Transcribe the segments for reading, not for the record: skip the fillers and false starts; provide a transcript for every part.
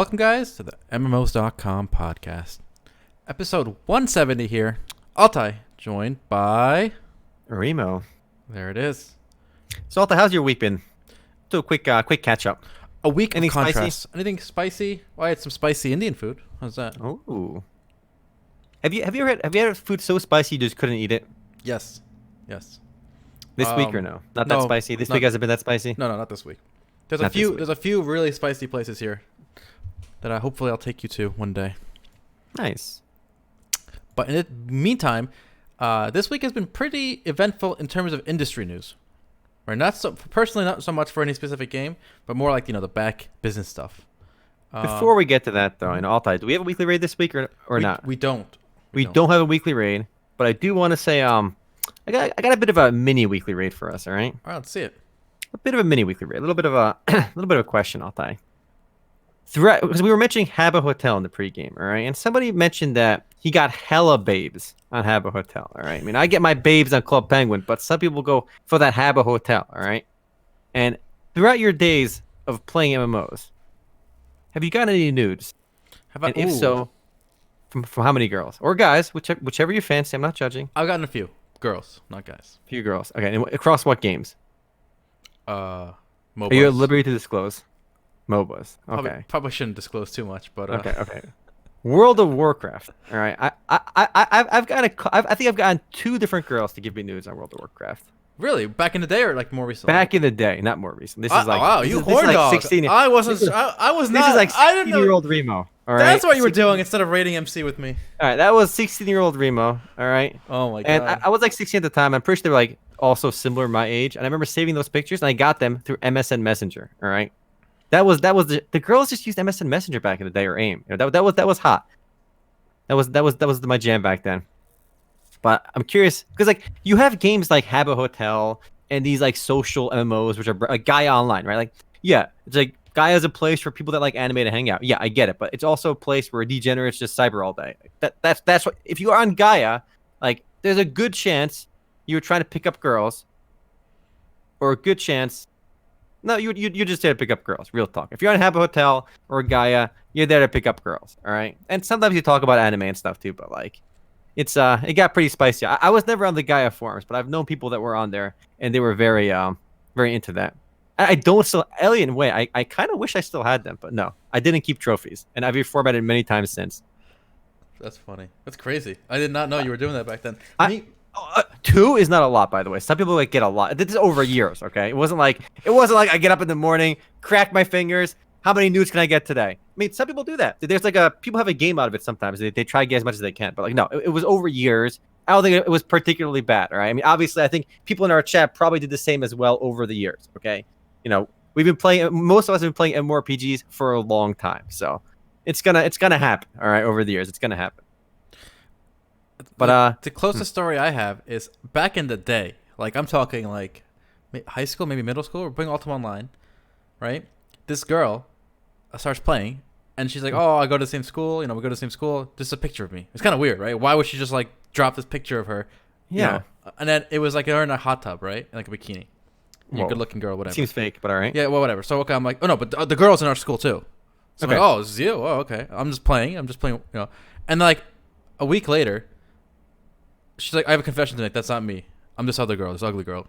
Welcome, guys, to the MMOs.com podcast. Episode 170 here. Altay, joined by... Remo. There it is. So, Alta, how's your week been? Do a quick catch up. A week Anything of contrast. spicy? Anything spicy? Well, I had some spicy Indian food. How's that? Oh. Have you had food so spicy you just couldn't eat it? Yes. This week or no? Not no, that spicy. This not- week hasn't been that spicy. No, not this week. There's Not this week. There's a few really spicy places here that hopefully I'll take you to one day. Nice. But in the meantime, this week has been pretty eventful in terms of industry news. Right? Not so much for any specific game, but more like the back business stuff. Before we get to that, though, Alta, do we have a weekly raid this week or not? We don't. We don't have a weekly raid, but I do want to say I got a bit of a mini weekly raid for us. All right. All right, let's see it. A bit of a mini weekly raid. A little bit of a question, Altai. Because we were mentioning Habba Hotel in the pregame, all right? And somebody mentioned that he got hella babes on Habba Hotel, all right? I mean, I get my babes on Club Penguin, but some people go for that Habba Hotel, all right? And throughout your days of playing MMOs, have you gotten any nudes? And if so, from how many girls? Or guys, whichever you fancy. I'm not judging. I've gotten a few. Girls, not guys. Few girls. Okay, and across what games? MOBAs. Are you at liberty to disclose? MOBAs. Okay. Probably shouldn't disclose too much, but Okay. World of Warcraft. All right. I think I've gotten 2 different girls to give me nudes on World of Warcraft. Really? Back in the day or like more recently? Back in the day, not more recent. This is like wow, this you is horn like dog. 16. I was not. This is like I didn't know. 16-year-old Remo. All right. That's what you were doing instead of rating MC with me. All right. That was 16-year-old Remo. All right. Oh my god. And I was like 16 at the time. I'm pretty sure they were like also similar my age. And I remember saving those pictures and I got them through MSN Messenger. All right. That was the girls just used MSN Messenger back in the day, or AIM. That was hot. That was my jam back then. But I'm curious because like you have games like Habba Hotel and these like social MMOs, which are like Gaia Online, right? Like yeah, it's like Gaia is a place for people that like anime to hang out. Yeah, I get it, but it's also a place where degenerates just cyber all day. That's what if you are on Gaia, like there's a good chance you're trying to pick up girls, or a good chance. No, you just there to pick up girls. Real talk. If you're on Habba Hotel or Gaia, you're there to pick up girls. All right. And sometimes you talk about anime and stuff too, but like, it got pretty spicy. I was never on the Gaia forums, but I've known people that were on there, and they were very into that. I don't still Alien Way. I kind of wish I still had them, but no, I didn't keep trophies, and I've reformatted many times since. That's funny. That's crazy. I did not know you were doing that back then. 2 is not a lot, by the way. Some people like get a lot. This is over years, okay? It wasn't like I get up in the morning, crack my fingers. How many nudes can I get today? I mean, some people do that. There's like people have a game out of it sometimes. They try to get as much as they can, but like no, it was over years. I don't think it was particularly bad. All right. I mean, obviously, I think people in our chat probably did the same as well over the years. Okay. We've been playing. Most of us have been playing MMORPGs for a long time, so it's gonna happen. All right, over the years, it's gonna happen. But the closest story I have is back in the day. Like I'm talking like high school, maybe middle school. We're playing Ultima Online, right? This girl starts playing, and she's like, "Oh, I go to the same school. We go to the same school. This is a picture of me." It's kind of weird, right? Why would she just like drop this picture of her? Yeah. And then it was like her in a hot tub, right? Like a bikini. Whoa. Good-looking girl, whatever. Seems fake, but all right. Yeah, well, whatever. So okay, I'm like, oh no, but the girl's in our school too. So Okay. I'm like, oh, this is you. Oh, okay. I'm just playing. And like a week later, she's like, I have a confession to make. That's not me. I'm this other girl, this ugly girl.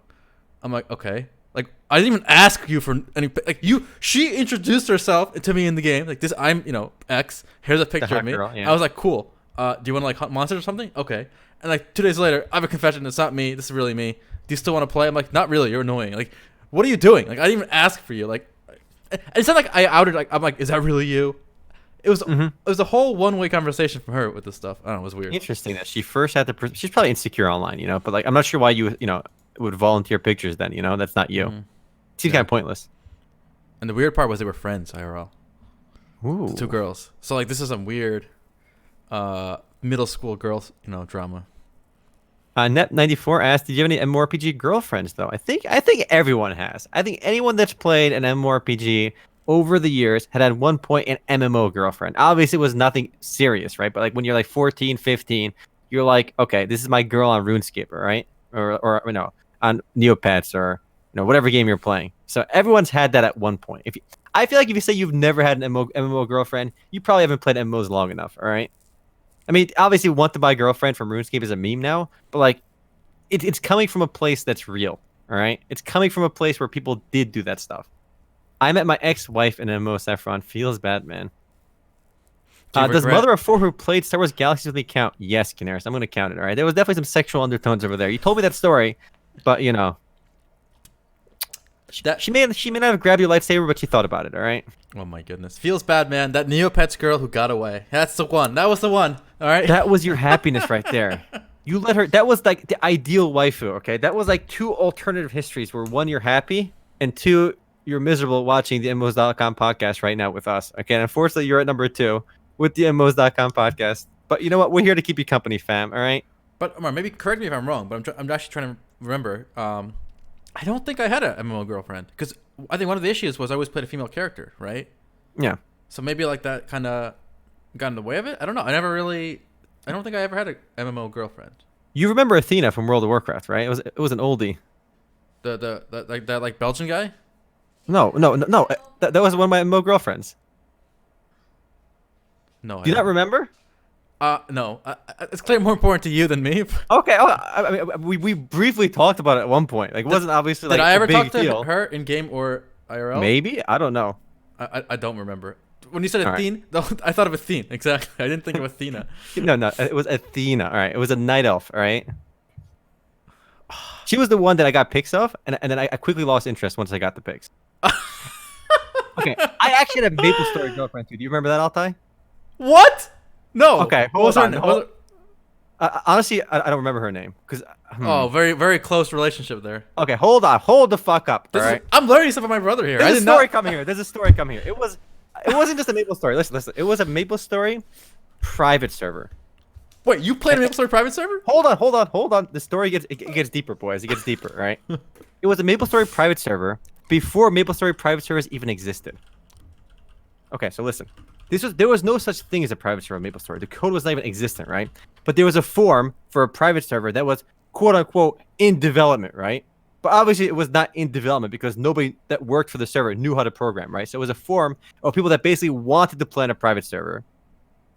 I'm like, okay. Like I didn't even ask you for any. Like you, she introduced herself to me in the game. Like this, I'm X. Here's a picture of me. Girl, yeah. I was like, cool. Do you want to like hunt monsters or something? Okay. And like 2 days later, I have a confession. It's not me. This is really me. Do you still want to play? I'm like, not really. You're annoying. Like, what are you doing? Like, I didn't even ask for you. Like, it's not like I outed. Like, I'm like, is that really you? It was a whole one-way conversation from her with this stuff. I don't know. It was weird. Interesting that she first had to. She's probably insecure online, but like I'm not sure why you would volunteer pictures then. That's not you. Seems kind of pointless. And the weird part was they were friends IRL. Ooh. The 2 girls. So like, this is some weird, middle school girls, drama. Net94 asked, "Did you have any MMORPG girlfriends?" Though I think everyone has. I think anyone that's played an MMORPG over the years had one point an MMO girlfriend. Obviously, it was nothing serious, right? But like when you're like 14, 15, you're like, okay, this is my girl on RuneScape, right? Or on Neopets or whatever game you're playing. So everyone's had that at one point. I feel like if you say you've never had an MMO girlfriend, you probably haven't played MMOs long enough. All right. I mean, obviously, want to buy girlfriend from RuneScape is a meme now, but like, it's coming from a place that's real. All right. It's coming from a place where people did do that stuff. I met my ex-wife in MMO. Saffron feels bad, man. Does Mother of Four who played Star Wars Galaxies with me count? Yes, Canaris. I'm going to count it. All right. There was definitely some sexual undertones over there. You told me that story, but you know, she may not have grabbed your lightsaber, but she thought about it. All right. Oh my goodness, feels bad, man. That Neopets girl who got away. That's the one. That was the one. All right. That was your happiness right there. You let her. That was like the ideal waifu. Okay. That was like two alternative histories where one, you're happy, and two, you're miserable watching the MMOs.com podcast right now with us. Okay. And unfortunately, you're at number 2 with the MMOs.com podcast. But you know what? We're here to keep you company, fam. All right. But Omar, maybe correct me if I'm wrong, but I'm actually trying to remember. I don't think I had a MMO girlfriend because I think one of the issues was I always played a female character, right? Yeah. So maybe like that kind of got in the way of it. I don't know. I don't think I ever had a MMO girlfriend. You remember Athena from World of Warcraft, right? It was an oldie. That Belgian guy? No. That was one of my MMO girlfriends. No. Do you not remember? No. It's clearly more important to you than me. Okay. Oh, I mean, we briefly talked about it at one point. Like, it wasn't obviously like did I ever a big talk to deal. her in game or IRL? Maybe. I don't know. I don't remember. When you said All Athene, I thought of Athene. Exactly. I didn't think of Athena. No. It was Athena. All right. It was a night elf. All right. She was the one that I got pics of, and then I quickly lost interest once I got the pics. Okay. I actually had a Maple Story girlfriend too. Do you remember that, Altai? What? No. Okay. Hold on. Honestly, I don't remember her name because. Oh, very, very close relationship there. Okay, hold on. Hold the fuck up. All right. I'm learning stuff about my brother here. There's a story coming here. There's a story coming here. It wasn't just a Maple Story. Listen. It was a Maple Story private server. Wait, you played a Maple Story private server? Hold on. The story gets deeper, boys. It gets deeper, right? It was a Maple Story private server before Maple Story private servers even existed. Okay, so listen. There was no such thing as a private server on Maple Story. The code was not even existent, right? But there was a form for a private server that was quote unquote in development, right? But obviously it was not in development because nobody that worked for the server knew how to program, right? So it was a forum of people that basically wanted to play on a private server,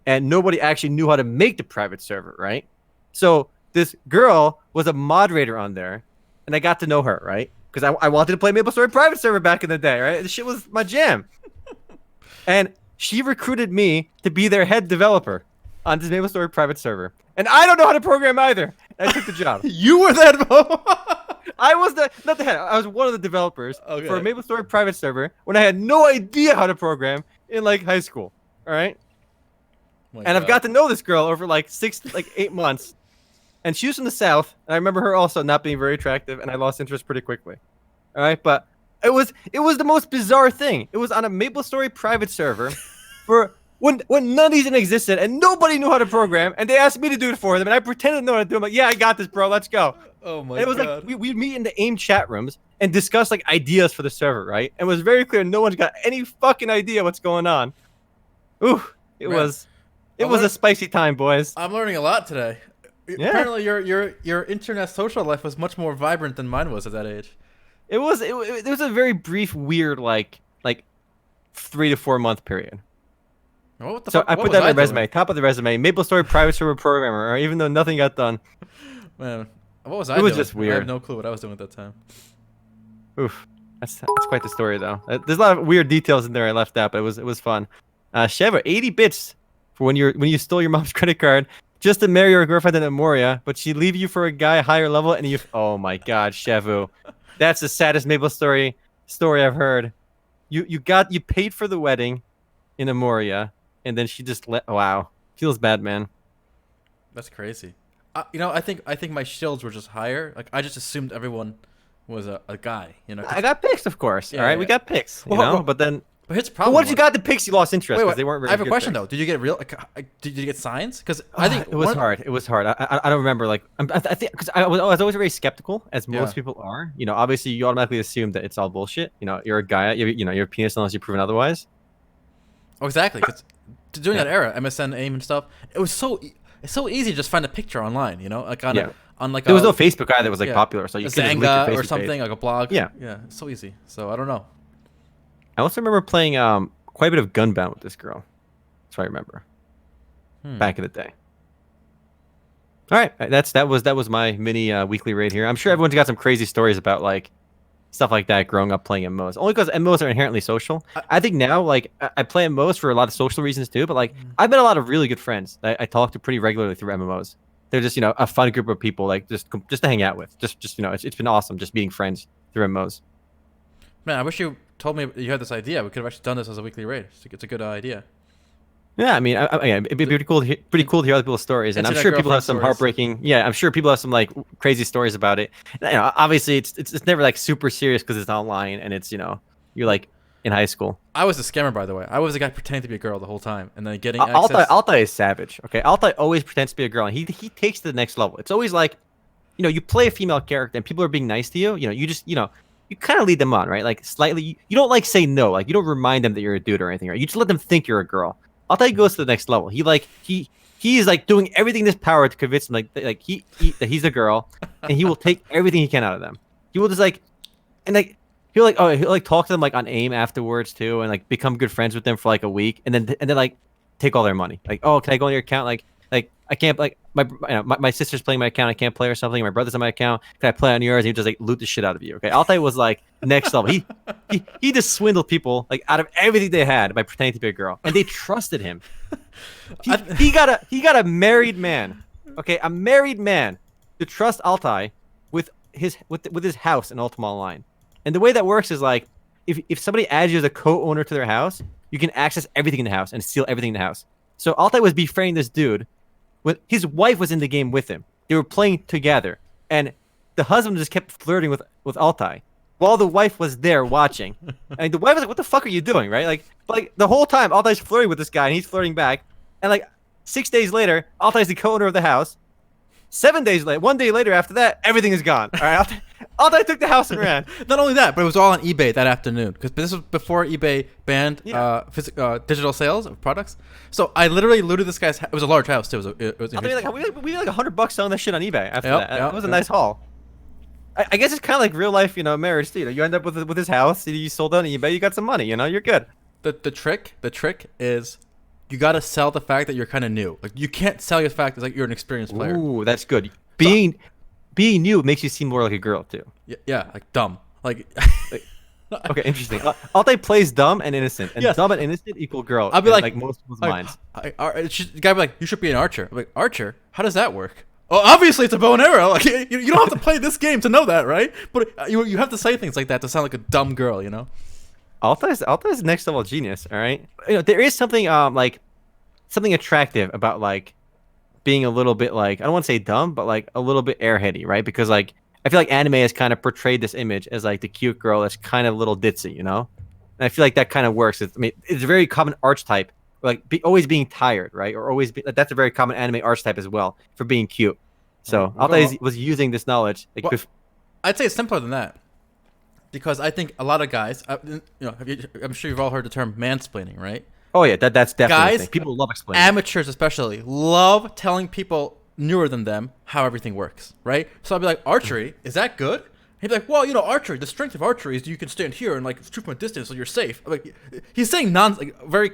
and nobody actually knew how to make the private server, right? So this girl was a moderator on there, and I got to know her, right? Because I wanted to play Maple Story private server back in the day, right? This shit was my jam. And she recruited me to be their head developer on this Maple Story private server. And I don't know how to program either. I took the job. You were that. I was not the head. I was one of the developers for a Maple Story private server when I had no idea how to program in like high school. All right. And I've got to know this girl over like 8 months. And she was from the South. And I remember her also not being very attractive. And I lost interest pretty quickly. All right. But it was the most bizarre thing. It was on a Maple Story private server for when none of these existed and nobody knew how to program, and they asked me to do it for them, and I pretended to know how to do it. I'm like, yeah, I got this, bro. Let's go. Oh my god. It was God. like we'd meet in the AIM chat rooms and discuss like ideas for the server, right? And it was very clear no one's got any fucking idea what's going on. Ooh, it was a spicy time, boys. I'm learning a lot today. Yeah. Apparently your internet social life was much more vibrant than mine was at that age. It was a very brief, weird like 3 to 4 month period. What the So fuck? I put that on my resume, top of the resume, Maple Story private server programmer, or even though nothing got done. Man, what was I It was doing? just weird. I have no clue what I was doing at that time. Oof, that's quite the story though. There's a lot of weird details in there I left out, but it was fun. Sheva, 80 bits for when you stole your mom's credit card just to marry your girlfriend in Amoria, but she leave you for a guy higher level, and you. Oh my God, Shevu, that's the saddest Maple story I've heard. You paid for the wedding in Amoria, and then she just wow, feels bad, man. That's crazy. I think my shields were just higher. Like I just assumed everyone was a guy. I got pics, of course. Yeah, all right, yeah. we got pics. But then. But here's the But problem. once you got the pics, you lost interest because they weren't very I have a good question pics. though. Did you get real? Did you get signs? Because I think it was hard. It was hard. I don't remember. Like I think because I was always very skeptical, as most people are. Obviously you automatically assume that it's all bullshit. You're a guy. You're a penis unless you're proven otherwise. Oh, exactly. Because during that era, MSN, AIM, and stuff, it's so easy to just find a picture online. Like on like there was no Facebook either that was like popular, so you a could just link Zanga your or Facebook something page. like a blog. Yeah, it's so easy. So I don't know. I also remember playing quite a bit of Gunbound with this girl. That's what I remember back in the day. All right, that was my mini weekly raid here. I'm sure everyone's got some crazy stories about like stuff like that growing up playing MMOs. Only because MMOs are inherently social. I think now like I play MMOs for a lot of social reasons too. But like I've met a lot of really good friends that I talk to pretty regularly through MMOs. They're just a fun group of people like just to hang out with. Just it's been awesome just being friends through MMOs. Man, I wish you told me you had this idea. We could have actually done this as a weekly raid. It's a good idea. Yeah, I mean, it'd be pretty cool to hear other people's stories, and I'm sure people have some heartbreaking. Yeah, I'm sure people have some like crazy stories about it. Obviously, it's never like super serious because it's online and it's you're like in high school. I was a scammer, by the way. I was the guy pretending to be a girl the whole time, and then getting access. Altay is savage. Okay, Altay always pretends to be a girl, and he takes to the next level. It's always like, you play a female character, and people are being nice to you. You just you kind of lead them on, right? Like slightly. You don't like say no. Like you don't remind them that you're a dude or anything, right? You just let them think you're a girl. Altays goes to the next level. He's like doing everything in his power to convince them that he's a girl, and he will take everything he can out of them. He will just he'll talk to them like on AIM afterwards too, and like become good friends with them for like a week, and then like take all their money. Like, oh, can I go on your account? Like I can't, like my sister's playing my account, I can't play or something. My brother's on my account, can I play on yours? And he just like loot the shit out of you. Okay, Altay was like next level. He just swindled people like out of everything they had by pretending to be a girl, and they trusted him. He got a married man, okay, a married man to trust Altay with his house in Ultima Online. And the way that works is like if somebody adds you as a co-owner to their house, you can access everything in the house and steal everything in the house. So Altay was befriending this dude. His wife was in the game with him. They were playing together, and the husband just kept flirting with Altay while the wife was there watching. And the wife was like, "What the fuck are you doing?" Right? Like the whole time Altay's flirting with this guy, and he's flirting back. And like 6 days later, Altay's the co-owner of the house. 7 days later, 1 day later after that, everything is gone. All right, Altay took the house and ran. Not only that, but it was all on eBay that afternoon because this was before eBay banned digital sales of products. So I literally looted this guy's. It was a large house too. It was we made like $100 selling that shit on eBay after that. It was a nice haul. I guess it's kind of like real life, marriage too. You end up with his house. You sold it on eBay. You got some money. You're good. The trick is you gotta sell the fact that you're kind of new. Like you can't sell your fact as like you're an experienced player. Ooh, that's good. Being new makes you seem more like a girl too. Yeah, like dumb. Like okay, interesting. Altay plays dumb and innocent, and dumb and innocent equal girl. I'll be like most people's minds. The guy be like, you should be an archer. I'm like, archer? How does that work? Oh, obviously it's a bow and arrow. Like you don't have to play this game to know that, right? But you have to say things like that to sound like a dumb girl, Altay's next level genius. All right, there is something like something attractive about like being a little bit like, I don't want to say dumb, but like a little bit airheady, right? Because like I feel like anime has kind of portrayed this image as like the cute girl that's kind of a little ditzy, And I feel like that kind of works. It's a very common archetype, like always being tired, right? Or always that's a very common anime archetype as well for being cute. So Altay was using this knowledge. Like, I'd say it's simpler than that. Because I think a lot of guys, I'm sure you've all heard the term mansplaining, right? Oh yeah, that's definitely guys. A thing. People love explaining. Amateurs especially love telling people newer than them how everything works, right? So I'll be like, archery, is that good? He'd be like, well, archery. The strength of archery is you can stand here and like shoot from a distance, so you're safe. I'm like, he's saying very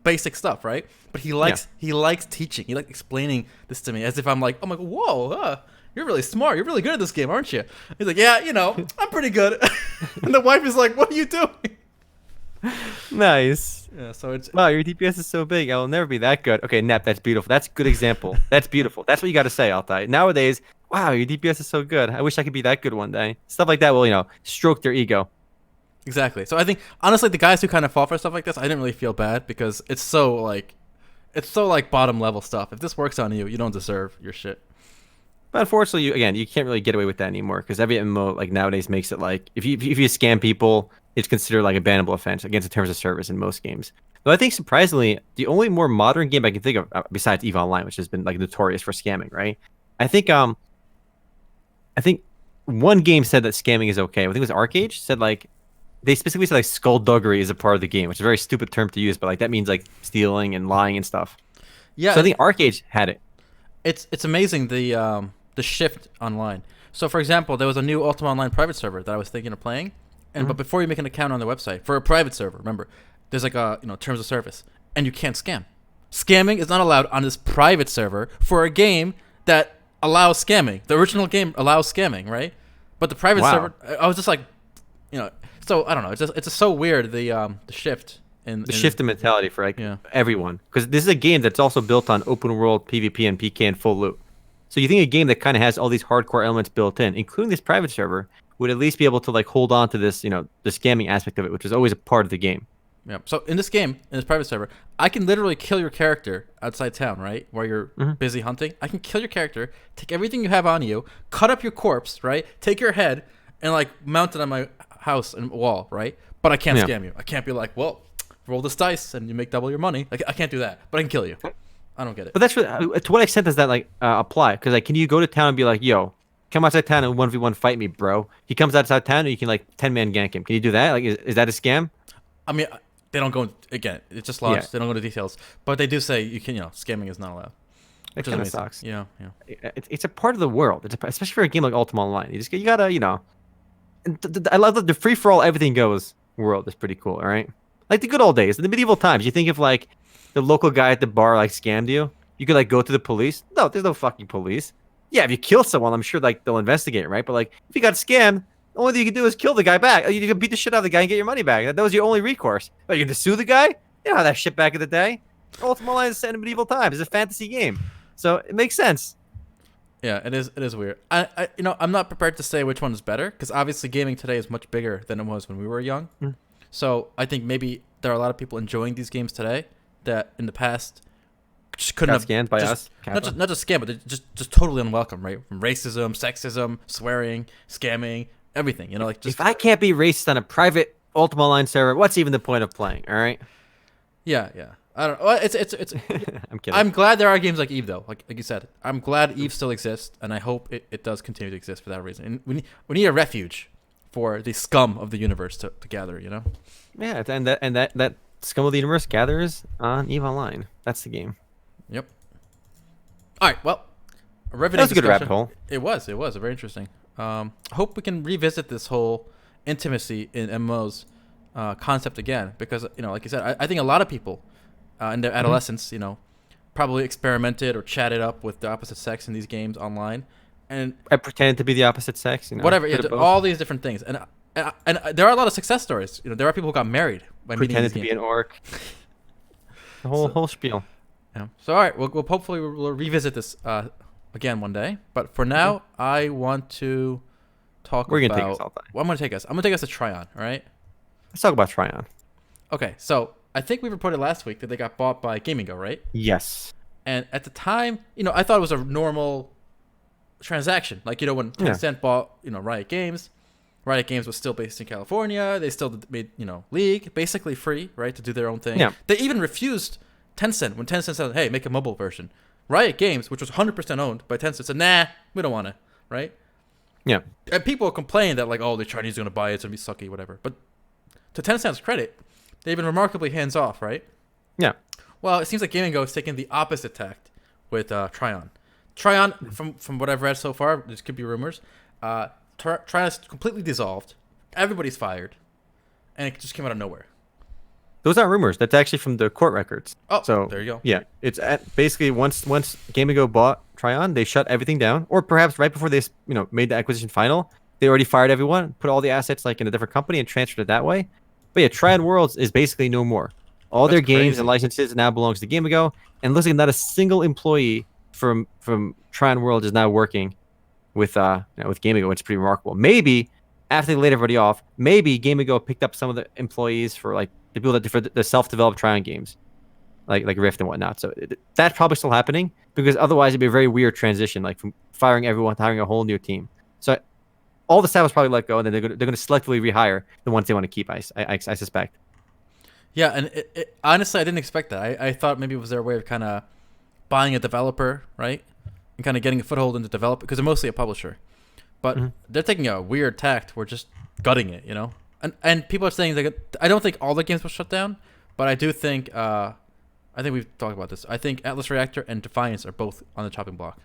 basic stuff, right? But he likes teaching. He likes explaining this to me as if I'm like, oh my god, whoa. You're really smart. You're really good at this game, aren't you? He's like, yeah, I'm pretty good. And the wife is like, what are you doing? Nice. Yeah, so it's wow, your DPS is so big. I will never be that good. Okay, Nep, that's beautiful. That's a good example. That's beautiful. That's what you got to say, Altay. Nowadays, wow, your DPS is so good. I wish I could be that good one day. Stuff like that will, stroke their ego. Exactly. So I think honestly, the guys who kind of fall for stuff like this, I didn't really feel bad because it's so bottom level stuff. If this works on you, you don't deserve your shit. But unfortunately, you can't really get away with that anymore because every MMO like nowadays makes it like if you scam people, it's considered like a bannable offense against the terms of service in most games. Though I think surprisingly, the only more modern game I can think of besides EVE Online, which has been like notorious for scamming, right? I think one game said that scamming is okay. I think it was Arcade said like they specifically said like skullduggery is a part of the game, which is a very stupid term to use, but like that means like stealing and lying and stuff. Yeah. So I think Arcade had it. It's amazing the shift online. So for example, there was a new Ultima Online private server that I was thinking of playing, And but before you make an account on the website for a private server, remember, there's like a terms of service, and you can't scam. Scamming is not allowed on this private server for a game that allows scamming. The original game allows scamming, right? But the private server, I was just like, so I don't know. It's just so weird the shift in shift in mentality for everyone, because this is a game that's also built on open world PvP and PK and full loot. So you think a game that kind of has all these hardcore elements built in, including this private server, would at least be able to like hold on to this, the scamming aspect of it, which is always a part of the game. Yeah. So in this game, in this private server, I can literally kill your character outside town, right? While you're busy hunting. I can kill your character, take everything you have on you, cut up your corpse, right? Take your head and like mount it on my house and wall, right? But I can't scam you. I can't be like, well, roll this dice and you make double your money. Like I can't do that, but I can kill you. I don't get it. But that's to what extent does that like apply? Because like, can you go to town and be like, yo, come outside town and 1v1 fight me, bro? He comes outside town and you can like 10-man gank him. Can you do that? Like, is that a scam? I mean, they don't go again. It's just lost. Yeah. They don't go into details, but they do say you can. Scamming is not allowed. It kind of sucks. Yeah. It's a part of the world. Especially for a game like Ultima Online. You gotta, I love that the free for all everything goes world is pretty cool. All right, like the good old days, in the medieval times. You think if like the local guy at the bar like scammed you, you could like go to the police. No, there's no fucking police. Yeah, if you kill someone, I'm sure like they'll investigate, right? But like if you got scammed, the only thing you can do is kill the guy back. You can beat the shit out of the guy and get your money back. That was your only recourse. But you can just sue the guy? You know how that shit back in the day. Ultima Online is set in medieval times. It's a fantasy game, so it makes sense. Yeah, it is. It is weird. I'm not prepared to say which one is better because obviously gaming today is much bigger than it was when we were young. So I think maybe there are a lot of people enjoying these games today that in the past just couldn't have scammed by us. Not just scammed, but they're just totally unwelcome, right? From racism, sexism, swearing, scamming, everything. Like just. If I can't be racist on a private Ultima Online server, what's even the point of playing? All right. Yeah. I don't know. It's. I'm kidding. I'm glad there are games like Eve though. Like you said, I'm glad Eve still exists, and I hope it does continue to exist for that reason. And we need a refuge for the scum of the universe to gather. Yeah, and that scum of the universe gathers on Eve Online. That's the game. Yep. All right. Well, a riveting that was a good rabbit hole. It was very interesting. I hope we can revisit this whole intimacy in MMOs concept again because like you said, I think a lot of people in their adolescence, probably experimented or chatted up with the opposite sex in these games online, and I pretended to be the opposite sex. Whatever, all these different things, and there are a lot of success stories. There are people who got married by pretended to be an orc. The whole spiel. Yeah. So all right, we'll hopefully we'll revisit this again one day. But for now, I want to talk about. Where are you gonna take us, Altays? I'm gonna take us to Trion. All right. Let's talk about Trion. Okay, so I think we reported last week that they got bought by Gaming Go, right? Yes. And at the time, I thought it was a normal transaction. Like when Tencent bought Riot Games. Riot Games was still based in California. They still made League basically free, right, to do their own thing. Yeah. They even refused Tencent when Tencent said, "Hey, make a mobile version." Riot Games, which was 100% owned by Tencent, said, "Nah, we don't want it." Right? Yeah. And people complain that the Chinese are gonna buy it, it's gonna be sucky, whatever. But to Tencent's credit, they've been remarkably hands off, right? Yeah. Well, it seems like Gaming Go is taking the opposite tact with Trion. Trion, from what I've read so far, this could be rumors. Trion is completely dissolved. Everybody's fired, and it just came out of nowhere. Those aren't rumors. That's actually from the court records. Oh, so there you go. Yeah, it's basically once Gaming Go bought Trion, they shut everything down, or perhaps right before they made the acquisition final, they already fired everyone, put all the assets in a different company, and transferred it that way. But yeah, Trion Worlds is basically no more. All their games and licenses now belongs to Gaming Go, and looks like not a single employee from Trion Worlds is now working with Gaming Go, which is pretty remarkable. Maybe after they laid everybody off, maybe Gaming Go picked up some of the employees for the people that for the self-developed Trion games, like Rift and whatnot. So that's probably still happening because otherwise it'd be a very weird transition, from firing everyone to hiring a whole new team. So all the staff was probably let go, and then they're going to selectively rehire the ones they want to keep. I suspect. Yeah, and honestly, I didn't expect that. I thought maybe it was their way of kind of buying a developer, right, and kind of getting a foothold in the develop because they're mostly a publisher. But they're taking a weird tact. We're just gutting it, And people are saying I don't think all the games will shut down, but I do think I think we've talked about this. I think Atlas Reactor and Defiance are both on the chopping block.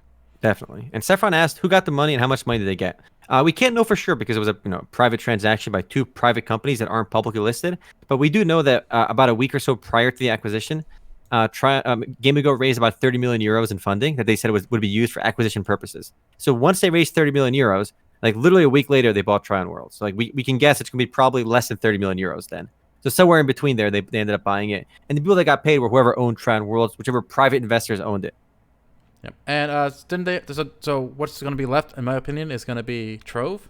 Definitely. And Saffron asked, who got the money and how much money did they get? We can't know for sure because it was a private transaction by two private companies that aren't publicly listed. But we do know that about a week or so prior to the acquisition, Gamigo raised about 30 million euros in funding that they said would be used for acquisition purposes. So once they raised 30 million euros, like literally a week later, they bought Trion Worlds. So like we can guess it's going to be probably less than 30 million euros then. So somewhere in between there, they ended up buying it. And the people that got paid were whoever owned Trion Worlds, whichever private investors owned it. Yep. And didn't they? So what's going to be left, in my opinion, is going to be Trove,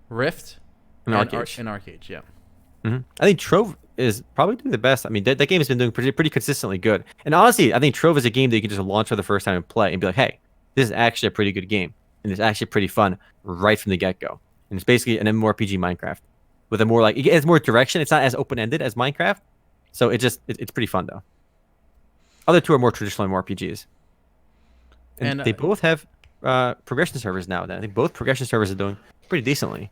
Rift, and Arcade. And Arcade. Yeah. I think Trove is probably doing the best. I mean, that game has been doing pretty consistently good. And honestly, I think Trove is a game that you can just launch for the first time and play and be like, hey, this is actually a pretty good game. And it's actually pretty fun right from the get-go. And it's basically an MMORPG Minecraft with a more it has more direction. It's not as open-ended as Minecraft. So it's pretty fun, though. Other two are more traditional MMORPGs. And they both have progression servers now. I think both progression servers are doing pretty decently.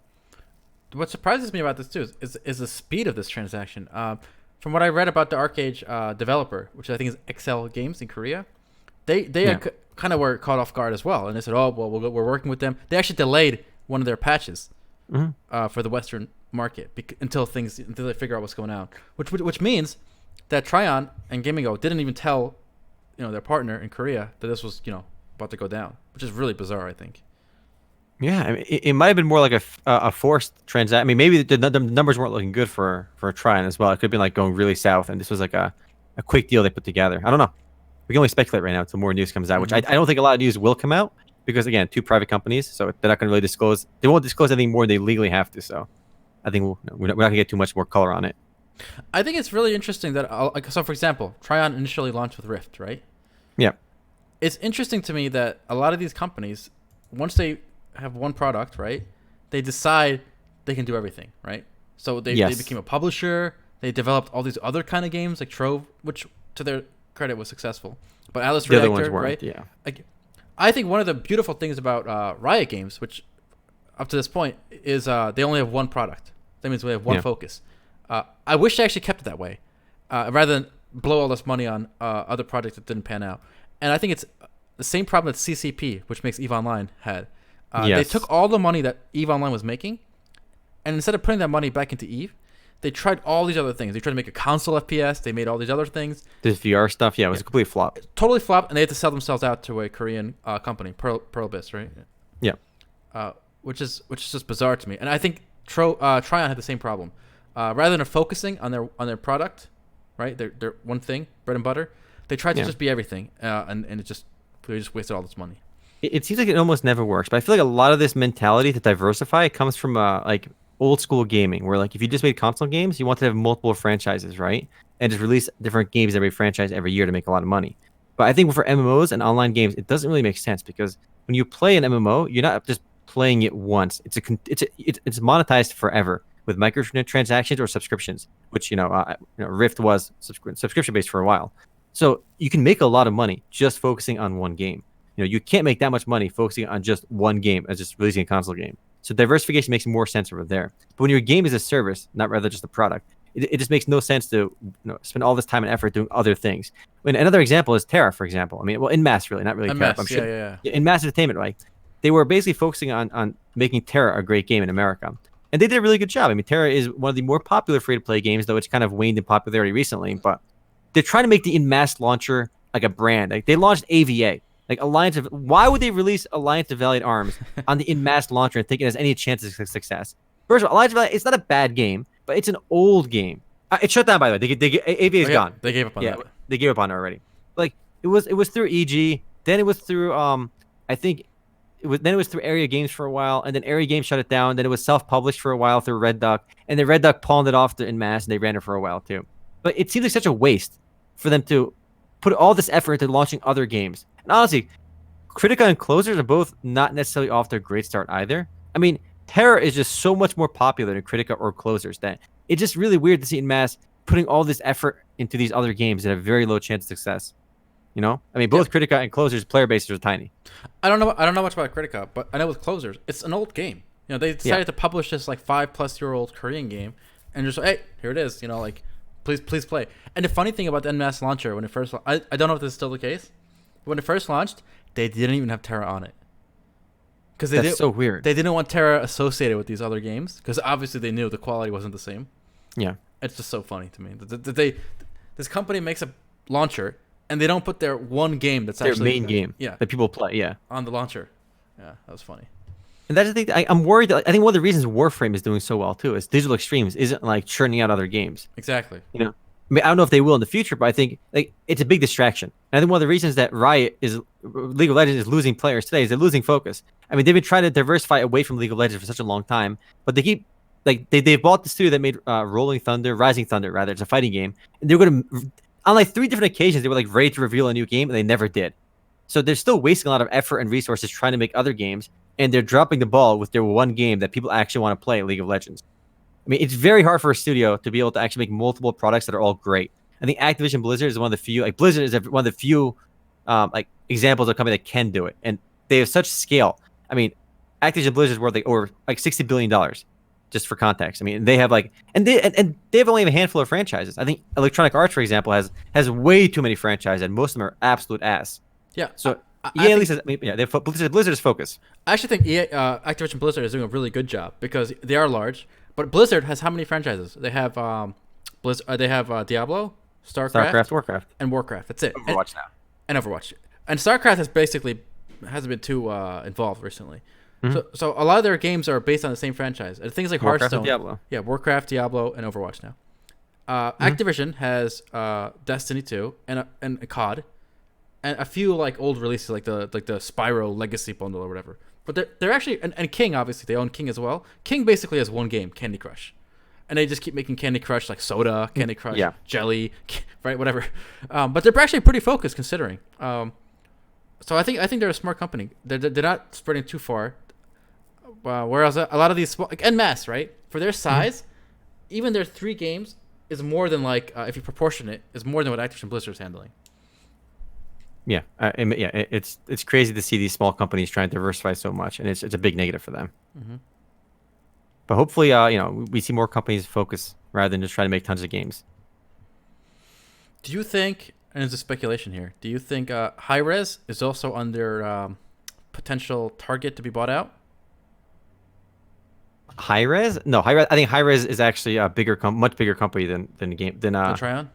What surprises me about this too is the speed of this transaction. From what I read about the Arcade developer, which I think is XL Games in Korea, they kind of were caught off guard as well, and they said, "Oh, well, we're working with them." They actually delayed one of their patches for the Western market until they figure out what's going on. Which means that Trion and Gamigo didn't even tell their partner in Korea that this was about to go down, which is really bizarre, I think. Yeah, I mean, it might have been more like a forced transaction. I mean, maybe the numbers weren't looking good for Trion as well. It could have been like going really south, and this was like a quick deal they put together. I don't know. We can only speculate right now until more news comes out, which I don't think a lot of news will come out because, again, two private companies, so they're not going to really disclose. They won't disclose anything more than they legally have to, so I think we're not going to get too much more color on it. I think it's really interesting that, so for example, Trion initially launched with Rift, right? Yeah. It's interesting to me that a lot of these companies, once they have one product, right, they decide they can do everything, right? So they became a publisher. They developed all these other kind of games like Trove, which to their credit was successful. But Alice Reactor, other ones weren't, right? Yeah. I think one of the beautiful things about Riot Games, which up to this point is they only have one product. That means we have one focus. I wish they actually kept it that way, rather than blow all this money on other projects that didn't pan out. And I think it's the same problem that CCP, which makes EVE Online, had. They took all the money that EVE Online was making, and instead of putting that money back into EVE, they tried all these other things. They tried to make a console FPS. They made all these other things. This VR stuff, it was a complete flop. Totally flopped, and they had to sell themselves out to a Korean company, Pearlbis, right? Yeah. Which is just bizarre to me. And I think Trion had the same problem. Rather than focusing on their product, right, their one thing, bread and butter, they tried to just be everything, and they just wasted all this money. It seems like it almost never works, but I feel like a lot of this mentality to diversify comes from like old school gaming, where like if you just made console games, you want to have multiple franchises, right, and just release different games every franchise every year to make a lot of money. But I think for MMOs and online games, it doesn't really make sense because when you play an MMO, you're not just playing it once. It's monetized forever with microtransactions or subscriptions, which Rift was subscription based for a while. So you can make a lot of money just focusing on one game. You can't make that much money focusing on just one game as just releasing a console game. So diversification makes more sense over there. But when your game is a service, not rather just a product, it just makes no sense to spend all this time and effort doing other things. And another example is Terra, for example. I mean, well, in mass, really, not really Terra. I'm sure. Yeah. In mass entertainment, right? They were basically focusing on making Terra a great game in America. And they did a really good job. I mean, Terra is one of the more popular free-to-play games, though it's kind of waned in popularity recently. But they're trying to make the in-mass launcher like a brand. Like they launched AVA. Like why would they release Alliance of Valiant Arms on the in-mass launcher and think it has any chance of success? First of all, Alliance of Valiant, it's not a bad game, but it's an old game. It shut down, by the way. AVA is gone. They gave up on that. They gave up on it already. Like it was through EG, then it was through I think it was through Area Games for a while, and then Area Games shut it down. Then it was self-published for a while through Red Duck, and then Red Duck pawned it off to in-mass, and they ran it for a while too. But it seems like such a waste for them to put all this effort into launching other games. And honestly, Critica and Closers are both not necessarily off to a great start either. I mean, Terra is just so much more popular than Critica or Closers that it's just really weird to see in mass putting all this effort into these other games that have very low chance of success. I mean, both Critica and Closers player bases are tiny. I don't know much about Critica, but I know with Closers, it's an old game. They decided to publish this like 5+ year old Korean game, and just hey, here it is. Like please play. And the funny thing about the NMAS launcher when it first, I don't know if this is still the case, but when it first launched, they didn't even have Terra on it. because That's so weird. They didn't want Terra associated with these other games because obviously they knew the quality wasn't the same. Yeah. It's just so funny to me that this company makes a launcher and they don't put their one game that's Their actually main game. Yeah. That people play. Yeah. On the launcher. Yeah, that was funny. And that's the thing. I'm worried that I think one of the reasons Warframe is doing so well too is Digital Extremes isn't like churning out other games. Exactly. You know, I mean, I don't know if they will in the future, but I think like it's a big distraction. And I think one of the reasons that League of Legends is losing players today is they're losing focus. I mean, they've been trying to diversify away from League of Legends for such a long time, but they keep like they bought the studio that made Rising Thunder rather. It's a fighting game, and they're going to on like 3 different occasions they were like ready to reveal a new game, and they never did. So they're still wasting a lot of effort and resources trying to make other games, and they're dropping the ball with their one game that people actually want to play, League of Legends. I mean, it's very hard for a studio to be able to actually make multiple products that are all great. I think Activision Blizzard is one of the few, like Blizzard is one of the few, like examples of a company that can do it, and they have such scale. I mean, Activision Blizzard is worth like over like $60 billion, just for context. I mean, they have like, and they have only a handful of franchises. I think Electronic Arts, for example, has way too many franchises, and most of them are absolute ass. Yeah. So EA at least Blizzard is focused. I actually think Activision Blizzard is doing a really good job because they are large. But Blizzard has how many franchises? They have they have Diablo, StarCraft, Warcraft, and Warcraft. That's it. Overwatch now. And Overwatch. And StarCraft hasn't been too involved recently. Mm-hmm. So a lot of their games are based on the same franchise. And things like Warcraft Hearthstone. and Diablo. Yeah, Warcraft, Diablo, and Overwatch now. Activision has Destiny 2 and COD, and a few like old releases like the Spyro Legacy bundle or whatever. But they're actually and King, obviously they own King as well. King basically has one game, Candy Crush, and they just keep making Candy Crush like soda, Candy Crush, jelly, right, whatever. But they're actually pretty focused considering. So I think they're a smart company. They're not spreading too far. Whereas a lot of these small, like en masse, right, for their size, even their 3 games is more than like if you proportion it, is more than what Activision Blizzard is handling. Yeah, it's crazy to see these small companies trying to diversify so much, and it's a big negative for them. Mm-hmm. But hopefully, we see more companies focus rather than just try to make tons of games. Do you think, and it's a speculation here, do you think Hi-Rez is also under potential target to be bought out? Hi-Rez? No, Hi-Rez. I think Hi-Rez is actually a much bigger company than Trion.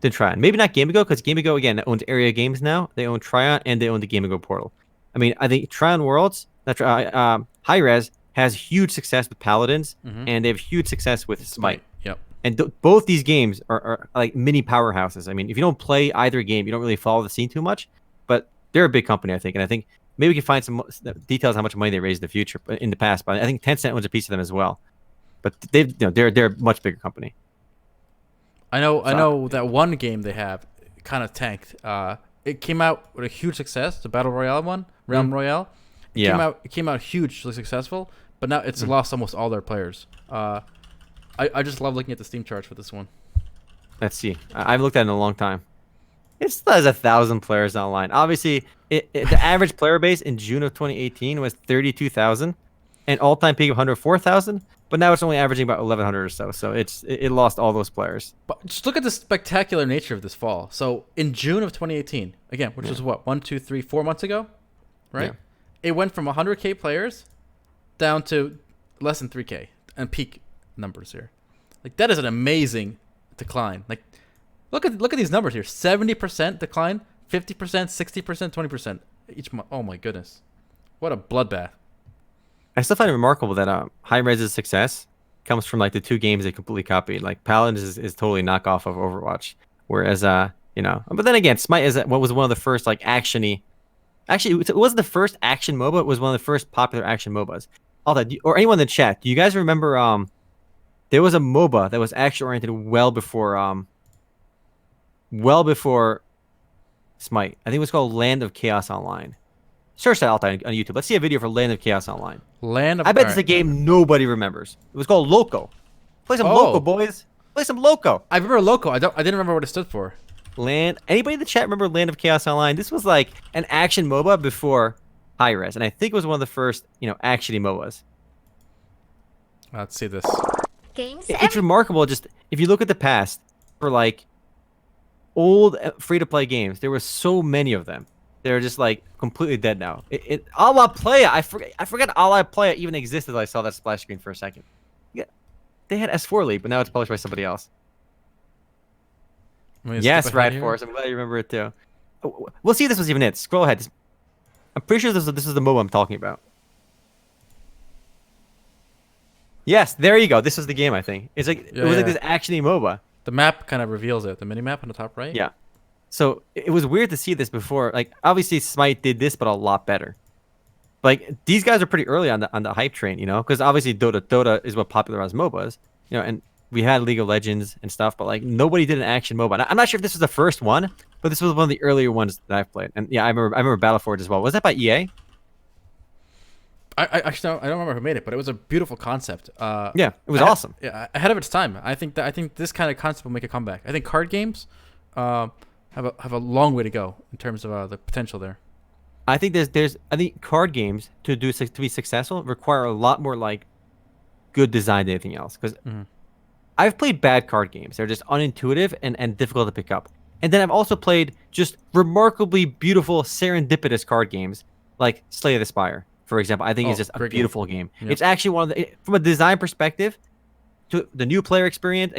Than Trion. Maybe not Game Ago, because Game Ago again owns Area Games now. They own Trion and they own the Game Ago portal. I mean, I think Trion Worlds, Hi-Rez has huge success with Paladins, and they have huge success with Smite. Yep. And both these games are like mini powerhouses. I mean, if you don't play either game, you don't really follow the scene too much. But they're a big company, I think, and I think maybe we can find some details how much money they raised in the past. But I think Tencent owns a piece of them as well. But they're a much bigger company. I know that one game they have kind of tanked. It came out with a huge success, the Battle Royale one, Realm Royale. It came out hugely successful, but now it's lost almost all their players. I just love looking at the Steam charts for this one. Let's see. I've looked at it in a long time. It still has 1,000 players online. Obviously, the average player base in June of 2018 was 32,000, and all-time peak of 104,000. But now it's only averaging about 1,100 or so. So it lost all those players. But just look at the spectacular nature of this fall. So in June of 2018, again, which was what, 1, 2, 3, 4 months ago, right? Yeah. It went from 100K players down to less than 3K, and peak numbers here. Like that is an amazing decline. Like look at these numbers here: 70% decline, 50%, 60%, 20% each month. Oh my goodness, what a bloodbath! I still find it remarkable that Hi-Rez's success comes from like the 2 games they completely copied. Like Paladins is totally knockoff of Overwatch, whereas but then again, Smite is what was one of the first like actiony. Actually, it wasn't the first action MOBA. It was one of the first popular action MOBAs. Altay, or anyone in the chat, do you guys remember? There was a MOBA that was action oriented well before Smite. I think it was called Land of Chaos Online. Search that Altay on YouTube. Let's see a video for Land of Chaos Online. I bet it's a game nobody remembers. It was called Loco. Play some Loco, boys. Play some Loco. I remember Loco. I didn't remember what it stood for. Anybody in the chat remember Land of Chaos Online? This was like an action MOBA before Hi-Rez, and I think it was one of the first, action MOBAs. Let's see this. It's remarkable. Just if you look at the past for like old free-to-play games, there were so many of them, they're just like completely dead now. A la Playa, I forgot A la Playa even existed. I saw that splash screen for a second. Yeah, they had S4 League, but now it's published by somebody else. Yes, right, Force. I'm glad you remember it too. We'll see if this was even it. Scroll ahead. I'm pretty sure this is the MOBA I'm talking about. Yes, there you go. This was the game, I think. It's like it was like this actiony MOBA. The map kind of reveals it. The mini map on the top right. Yeah. So it was weird to see this before. Like obviously Smite did this, but a lot better. Like these guys are pretty early on the hype train, you know, because obviously Dota is what popularized MOBAs, you know, and we had League of Legends and stuff, but like nobody did an action MOBA. I'm not sure if this was the first one, but this was one of the earlier ones that I've played. And yeah, I remember Battleforge as well. Was that by EA? I actually I don't remember who made it, but it was a beautiful concept. Yeah, it was awesome. Yeah, ahead of its time. I think this kind of concept will make a comeback. I think card games have a long way to go in terms of the potential there. I think I think card games to be successful require a lot more like good design than anything else. Because I've played bad card games. They're just unintuitive and difficult to pick up. And then I've also played just remarkably beautiful serendipitous card games like Slay the Spire, for example. I think it's just a beautiful game. Yep. It's actually one of the, from a design perspective, to the new player experience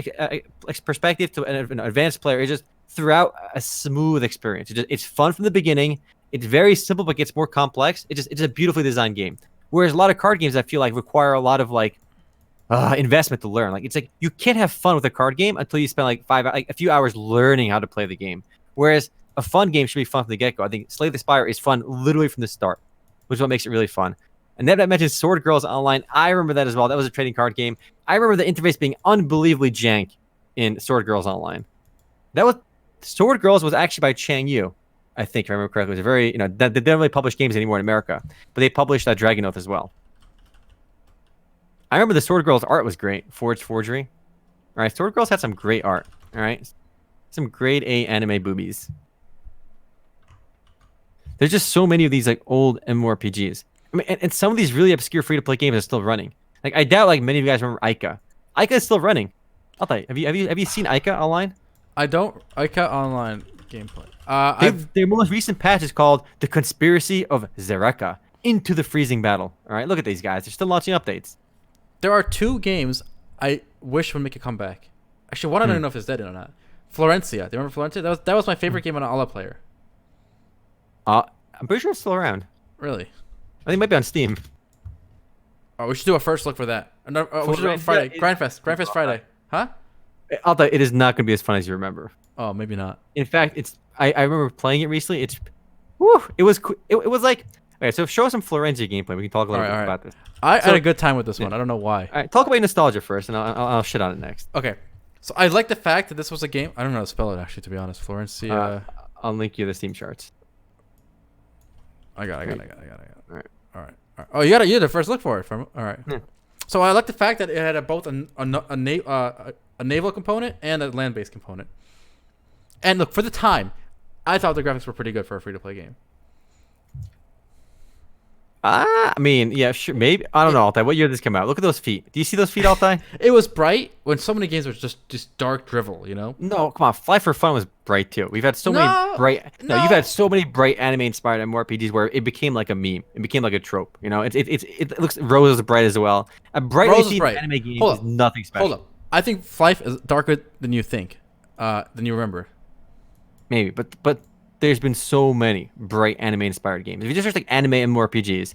perspective to an advanced player, it's just throughout a smooth experience. It's fun from the beginning. It's very simple, but gets more complex. It's a beautifully designed game. Whereas a lot of card games, I feel like, require a lot of like investment to learn. Like it's like you can't have fun with a card game until you spend like a few hours learning how to play the game. Whereas a fun game should be fun from the get-go. I think Slay the Spire is fun literally from the start, which is what makes it really fun. And then I mentioned Sword Girls Online. I remember that as well. That was a trading card game. I remember the interface being unbelievably jank in Sword Girls Online. Sword Girls was actually by Chang Yu, I think, if I remember correctly. It was a very, you know, they don't really publish games anymore in America, but they published Dragon Oath as well. I remember the Sword Girls art was great. Forgery. All right, Sword Girls had some great art. All right, some grade A anime boobies. There's just so many of these like old MMORPGs. I mean, and some of these really obscure free-to-play games are still running. Like I doubt like many of you guys remember Ica. Ica is still running. Altays, have you seen Ica online? I don't. Ica online gameplay. Their most recent patch is called The Conspiracy of Zereka Into the Freezing Battle. All right, look at these guys. They're still launching updates. There are two games I wish would make a comeback. Actually, one I don't know if it's dead or not. Florencia. Do you remember Florencia? That was my favorite game on an Alla player. I'm pretty sure it's still around. Really? I think it might be on Steam. Oh, we should do a first look for that. We should do it Friday. Grindfest Friday. Huh? Although it is not going to be as fun as you remember. Oh, maybe not. In fact, I remember playing it recently. It was like, okay, so show us some Florensia gameplay. We can talk a little bit about this. I had a good time with this one. I don't know why. All right, talk about nostalgia first, and I'll shit on it next. Okay. So I like the fact that this was a game. I don't know how to spell it, actually, to be honest. Florencia. I'll link you the Steam charts. I got it. All right. Oh, you had the first look for it. All right. Yeah. So I like the fact that it had both a naval component and a land-based component. And look, for the time, I thought the graphics were pretty good for a free-to-play game. I mean, yeah, sure, maybe. I don't know, Altay. What year did this come out? Look at those feet. Do you see those feet, Altay? It was bright when so many games were just dark drivel, you know? No, come on. Fly for Fun was bright too. We've had so many bright. No, you've had so many bright anime-inspired MMORPGs where it became like a meme. It became like a trope. You know, it looks Rose is bright as well. A bright anime game is nothing special. Hold up. I think Fly is darker than you think, than you remember. Maybe, but there's been so many bright anime-inspired games. If you just search like anime MMORPGs,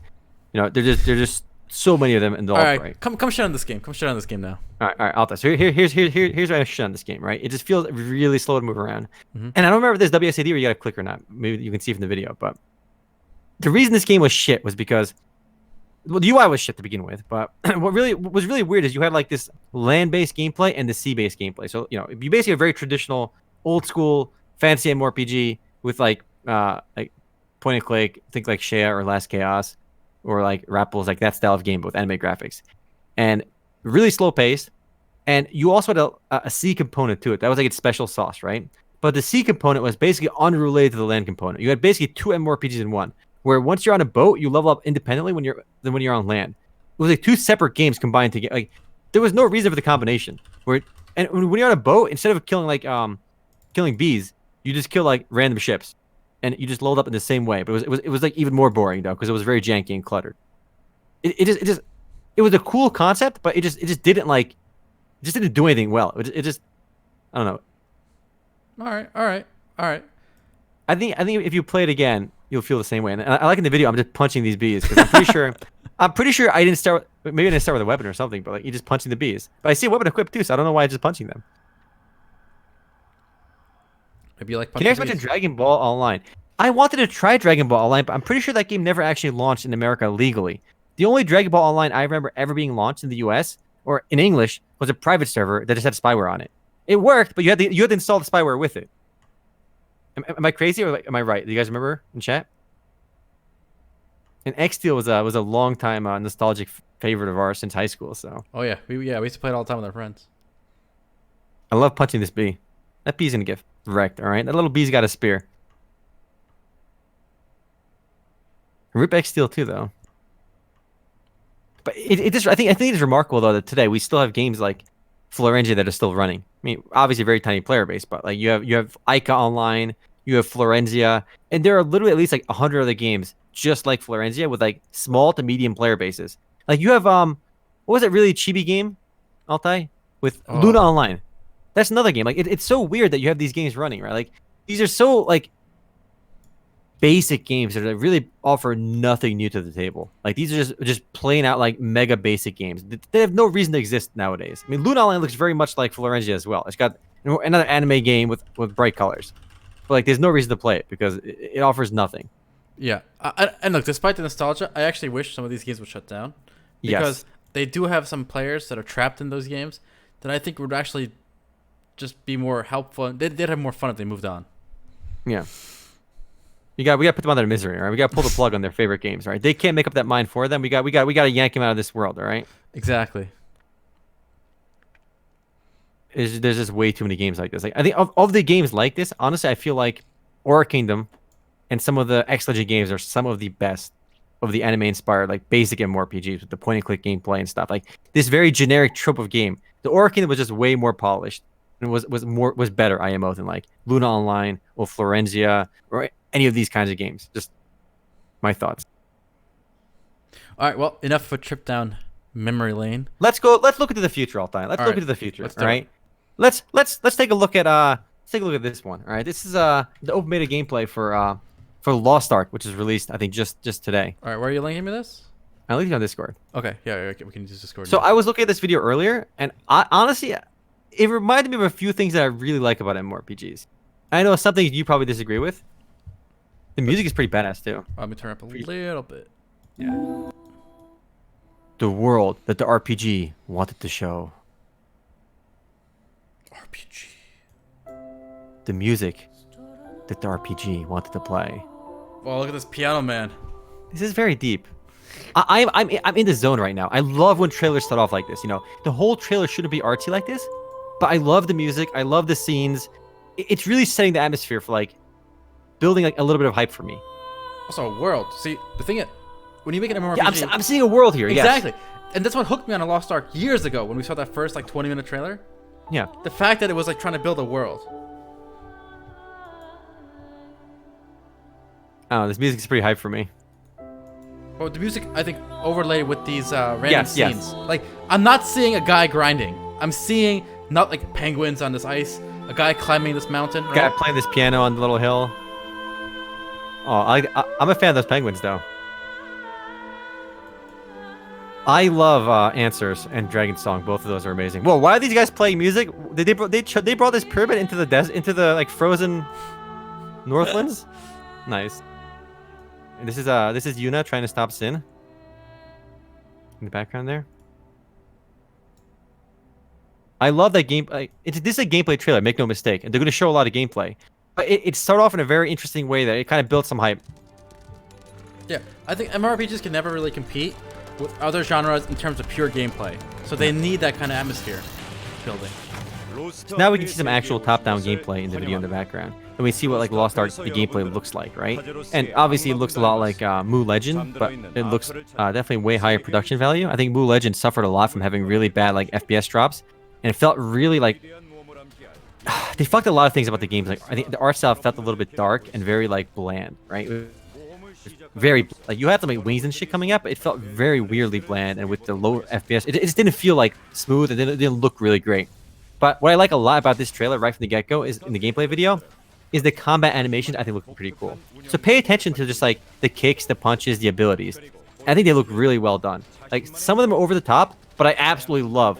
you know, there's just so many of them, and they're all bright. Come shit on this game. Come shit on this game now. All right, Alta. So here's why I shit on this game. Right, it just feels really slow to move around. And I don't remember if there's WSAD where you got to click or not. Maybe you can see from the video, but the reason this game was shit was because, well, the UI was shit to begin with. But what was really weird is you had like this land-based gameplay and the sea-based gameplay. So you know, you basically have a very traditional, old-school fantasy MMORPG with like point and click, think like Shea or Last Chaos, or like Rapples, like that style of game, but with anime graphics, and really slow paced. And you also had a C component to it. That was like its special sauce, right? But the C component was basically unrelated to the land component. You had basically two MMORPGs in one, where once you're on a boat, you level up independently when you're on land. It was like two separate games combined together. Like there was no reason for the combination. When you're on a boat, instead of killing bees, you just kill like random ships. and you just load up in the same way. But it was like even more boring though, because it was very janky and cluttered. It was a cool concept, but it just didn't like, it just didn't do anything well. It just I don't know. All right. I think if you play it again, you'll feel the same way. And I like in the video, I'm just punching these bees because I'm pretty sure I didn't start. Maybe I didn't start with a weapon or something, but like you're just punching the bees. But I see a weapon equipped too, so I don't know why I'm just punching them. Maybe you like Can you punching mention bees. Dragon Ball Online? I wanted to try Dragon Ball Online, but I'm pretty sure that game never actually launched in America legally. The only Dragon Ball Online I remember ever being launched in the US or in English was a private server that just had spyware on it. It worked, but you had to install the spyware with it. Am I crazy or am I right? Do you guys remember in chat? And X-Steel was a long time nostalgic favorite of ours since high school. So Oh yeah, we used to play it all the time with our friends. I love punching this bee. That bee's gonna get wrecked. All right, that little bee's got a spear. Rip X-Steel too, though. But it just I think it's remarkable though that today we still have games like Florensia that are still running. I mean, obviously very tiny player base, but like you have Ica Online, you have Florensia, and there are literally at least like 100 other games just like Florensia with like small to medium player bases. Like you have what was it really chibi game, Altai, with Luna Online. That's another game. Like it's so weird that you have these games running, right? Like these are so like basic games that really offer nothing new to the table. Like these are just plain out like mega basic games. They have no reason to exist nowadays. I mean, Luna Online looks very much like Florensia as well. It's got another anime game with bright colors, but like there's no reason to play it because it offers nothing. Yeah, and look, despite the nostalgia, I actually wish some of these games would shut down because they do have some players that are trapped in those games that I think would actually just be more helpful. They'd have more fun if they moved on. Yeah. We got to put them out of their misery, all right? We got to pull the plug on their favorite games, all right? They can't make up that mind for them. We got to yank them out of this world, all right? Exactly. There's just way too many games like this. Like I think of the games like this, honestly, I feel like Aura Kingdom and some of the X-Legend games are some of the best of the anime-inspired, like basic MMORPGs with the point-and-click gameplay and stuff. Like this very generic trope of game. The Aura Kingdom was just way more polished and was better IMO than like Luna Online or Florensia or any of these kinds of games. Just my thoughts. All right, well, enough of a trip down memory lane. Let's look into the future, Altai. Let's look into the future. All right. Let's take a look at this one. All right. This is the open beta gameplay for Lost Ark, which is released I think just today. All right, where are you linking me this? I linked it on Discord. Okay, yeah, we can use Discord. So now. I was looking at this video earlier, and honestly, it reminded me of a few things that I really like about MMORPGs. I know some things you probably disagree with. The music is pretty badass too. Let me turn up a little bit. Yeah. The world that the RPG wanted to show. RPG. The music that the RPG wanted to play. Well, look at this piano man. This is very deep. I'm in the zone right now. I love when trailers start off like this. You know, the whole trailer shouldn't be artsy like this, but I love the music. I love the scenes. It's really setting the atmosphere for like building like a little bit of hype for me. Also, a world. See, the thing is, when you make an MMORPG, yeah, I'm seeing a world here. Exactly, yes. And that's what hooked me on a Lost Ark years ago when we saw that first like 20-minute trailer. Yeah. The fact that it was like trying to build a world. Oh, this music's pretty hype for me. Well, the music, I think, overlaid with these random scenes. Yes. Like, I'm not seeing a guy grinding. I'm seeing not like penguins on this ice, a guy climbing this mountain. Right? Guy playing this piano on the little hill. Oh, I'm a fan of those penguins, though. I love Answers and Dragon Song. Both of those are amazing. Whoa, why are these guys playing music? They brought this pyramid into the like frozen Northlands. Nice. And this is Yuna trying to stop Sin. In the background there. I love that game. This is a gameplay trailer. Make no mistake, and they're going to show a lot of gameplay. But it started off in a very interesting way that it kind of built some hype. Yeah, I think MMORPGs can never really compete with other genres in terms of pure gameplay. So they need that kind of atmosphere building. So now we can see some actual top-down gameplay in the video in the background. And we see what like Lost Ark, the gameplay looks like, right? And obviously it looks a lot like Mu Legend, but it looks definitely way higher production value. I think Mu Legend suffered a lot from having really bad like FPS drops. And it felt really like they fucked a lot of things about the games. Like I think the art style felt a little bit dark and very like bland, right? Very like you had some like wings and shit coming up, but it felt very weirdly bland, and with the low FPS, it just didn't feel like smooth, and it didn't look really great. But what I like a lot about this trailer right from the get-go is in the gameplay video, is the combat animations. I think look pretty cool. So pay attention to just like the kicks, the punches, the abilities. I think they look really well done. Like some of them are over the top, but I absolutely love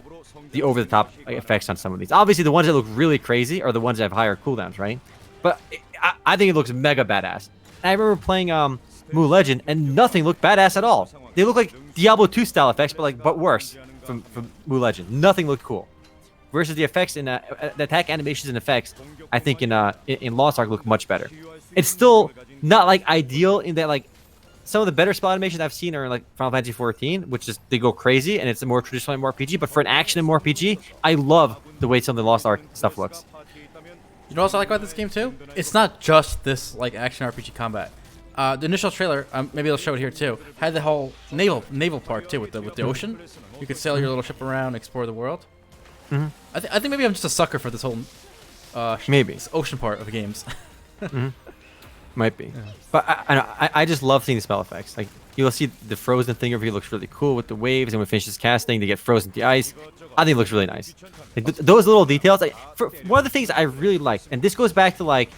the over the top effects on some of these. Obviously, the ones that look really crazy are the ones that have higher cooldowns, right? But I think it looks mega badass. And I remember playing Mu Legend, and nothing looked badass at all. They look like Diablo 2 style effects, but worse from Mu Legend. Nothing looked cool. Versus the effects in the attack animations and effects, I think in Lost Ark look much better. It's still not like ideal in that like some of the better spell animations I've seen are like Final Fantasy 14, which is they go crazy and it's a more traditional MMORPG. But for an action MMORPG, I love the way some of the Lost Ark stuff looks. You know what else I like about this game too? It's not just this like action RPG combat. The initial trailer, maybe I'll show it here too, had the whole naval part too with the ocean. You could sail your little ship around, explore the world. Mm-hmm. I think maybe I'm just a sucker for this whole maybe this ocean part of the games. Mm-hmm. Might be, yeah. But I just love seeing the spell effects. Like you'll see the frozen thing over here looks really cool with the waves, and when it finishes casting, they get frozen to the ice. I think it looks really nice. Like, those little details. Like one of the things I really like, and this goes back to like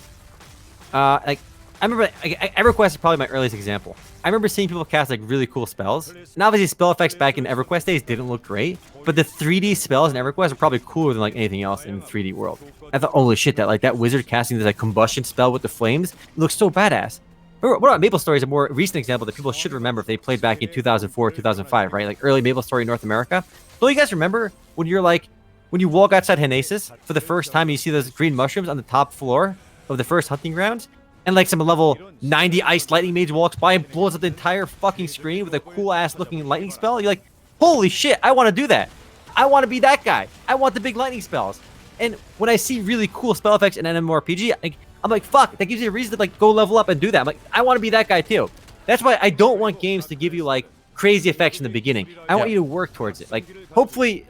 I remember EverQuest is probably my earliest example. I remember seeing people cast like really cool spells. And obviously spell effects back in EverQuest days didn't look great, but the 3D spells in EverQuest are probably cooler than like anything else in the 3D world. I thought, holy shit, that wizard casting this like combustion spell with the flames looks so badass. What about MapleStory is a more recent example that people should remember if they played back in 2004, 2005, right? Like early MapleStory in North America. Don't you guys remember when you're like, when you walk outside Henesis for the first time and you see those green mushrooms on the top floor of the first hunting grounds? And like some level 90 iced lightning mage walks by and blows up the entire fucking screen with a cool ass looking lightning spell. You're like, holy shit, I want to do that. I want to be that guy. I want the big lightning spells. And when I see really cool spell effects in an MMORPG, I'm like, fuck, that gives you a reason to like go level up and do that. I'm like, I want to be that guy too. That's why I don't want games to give you like crazy effects in the beginning. I want you to work towards it. Like hopefully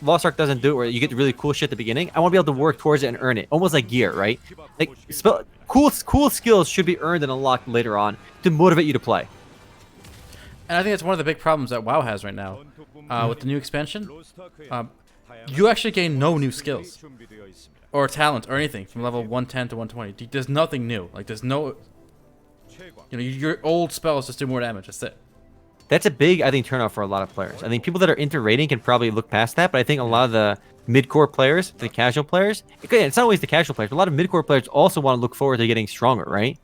Lost Ark doesn't do it where you get really cool shit at the beginning. I want to be able to work towards it and earn it, almost like gear, right? Like cool skills should be earned and unlocked later on to motivate you to play. And I think that's one of the big problems that WoW has right now with the new expansion. You actually gain no new skills or talent or anything from level 110 to 120. There's nothing new. Like there's no, your old spells just do more damage. That's it. That's a big, I think, turnoff for a lot of players. I think people that are into raiding can probably look past that, but I think a lot of the mid-core players, the casual players, it's not always the casual players, but a lot of mid-core players also want to look forward to getting stronger, right?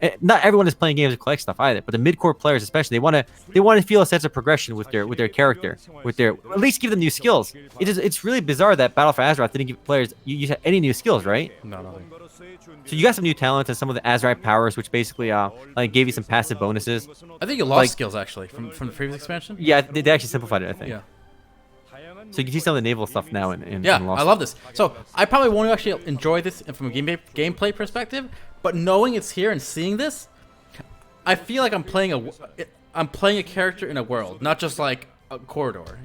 And not everyone is playing games to collect stuff either, but the mid-core players especially, they want to feel a sense of progression with their character, at least give them new skills. It's really bizarre that Battle for Azeroth didn't give players any new skills, right? No, nothing. So you got some new talents and some of the Azerite powers, which basically like gave you some passive bonuses. I think you lost skills actually from the previous expansion. Yeah, they actually simplified it, I think. Yeah. So you can see some of the naval stuff now in yeah, Lost I love this. So I probably won't actually enjoy this from a gameplay perspective, but knowing it's here and seeing this, I feel like I'm playing a character in a world, not just like a corridor,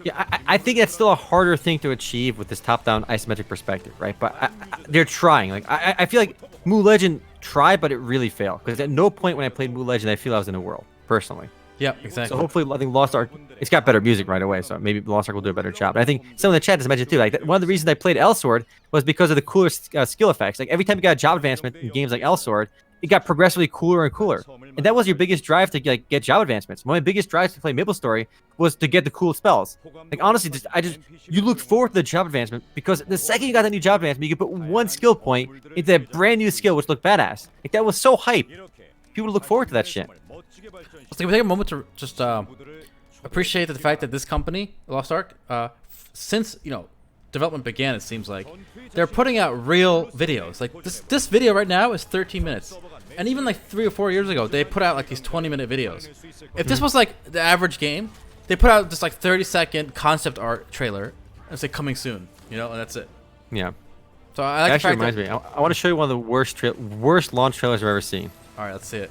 Yeah, I think that's still a harder thing to achieve with this top-down isometric perspective, right? But they're trying. Like I feel like Mu Legend tried, but it really failed. Because at no point when I played Mu Legend, I feel I was in a world, personally. Yeah, exactly. So hopefully, I think Lost Ark, it's got better music right away, so maybe Lost Ark will do a better job. But I think some of the chat has mentioned too, like one of the reasons I played Elsword was because of the cooler skill effects. Like every time you got a job advancement in games like Elsword, it got progressively cooler and cooler. And that was your biggest drive to like get job advancements. One of my biggest drives to play MapleStory was to get the cool spells. Like honestly, you looked forward to the job advancement because the second you got that new job advancement, you could put one skill point into that brand new skill which looked badass. Like that was so hype. People look forward to that shit. Let's take a moment to just appreciate the fact that this company, Lost Ark, since development began, it seems like they're putting out real videos. Like this video right now is 13 minutes, and even like 3 or 4 years ago, they put out like these 20-minute videos. If this was like the average game, they put out just like 30-second concept art trailer and say coming soon, and that's it. Yeah. So I like that actually reminds me. I want to show you one of the worst launch trailers I've ever seen. All right, let's see it.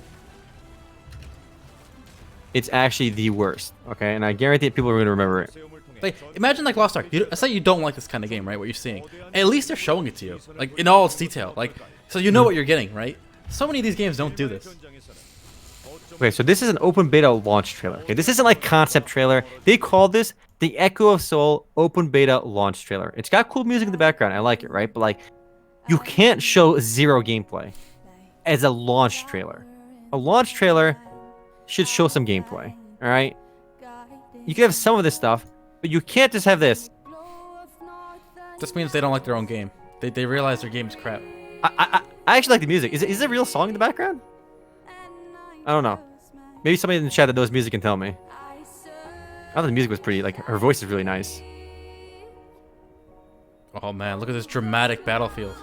it's actually the worst. Okay, and I guarantee people are going to remember it. Like, imagine like Lost Ark. Let's say you don't like this kind of game, right? What you're seeing. At least they're showing it to you, like in all its detail. Like, so you know what you're getting, right? So many of these games don't do this. Okay, so this is an open beta launch trailer. Okay, this isn't like concept trailer. They call this the Echo of Soul open beta launch trailer. It's got cool music in the background. I like it, right? But like, you can't show zero gameplay as a launch trailer. A launch trailer should show some gameplay. All right. You can have some of this stuff, but you can't just have this. This means they don't like their own game. They realize their game's crap. I actually like the music. Is it a real song in the background? I don't know. Maybe somebody in the chat that knows music can tell me. I thought the music was pretty, like, her voice is really nice. Oh man, look at this dramatic battlefield.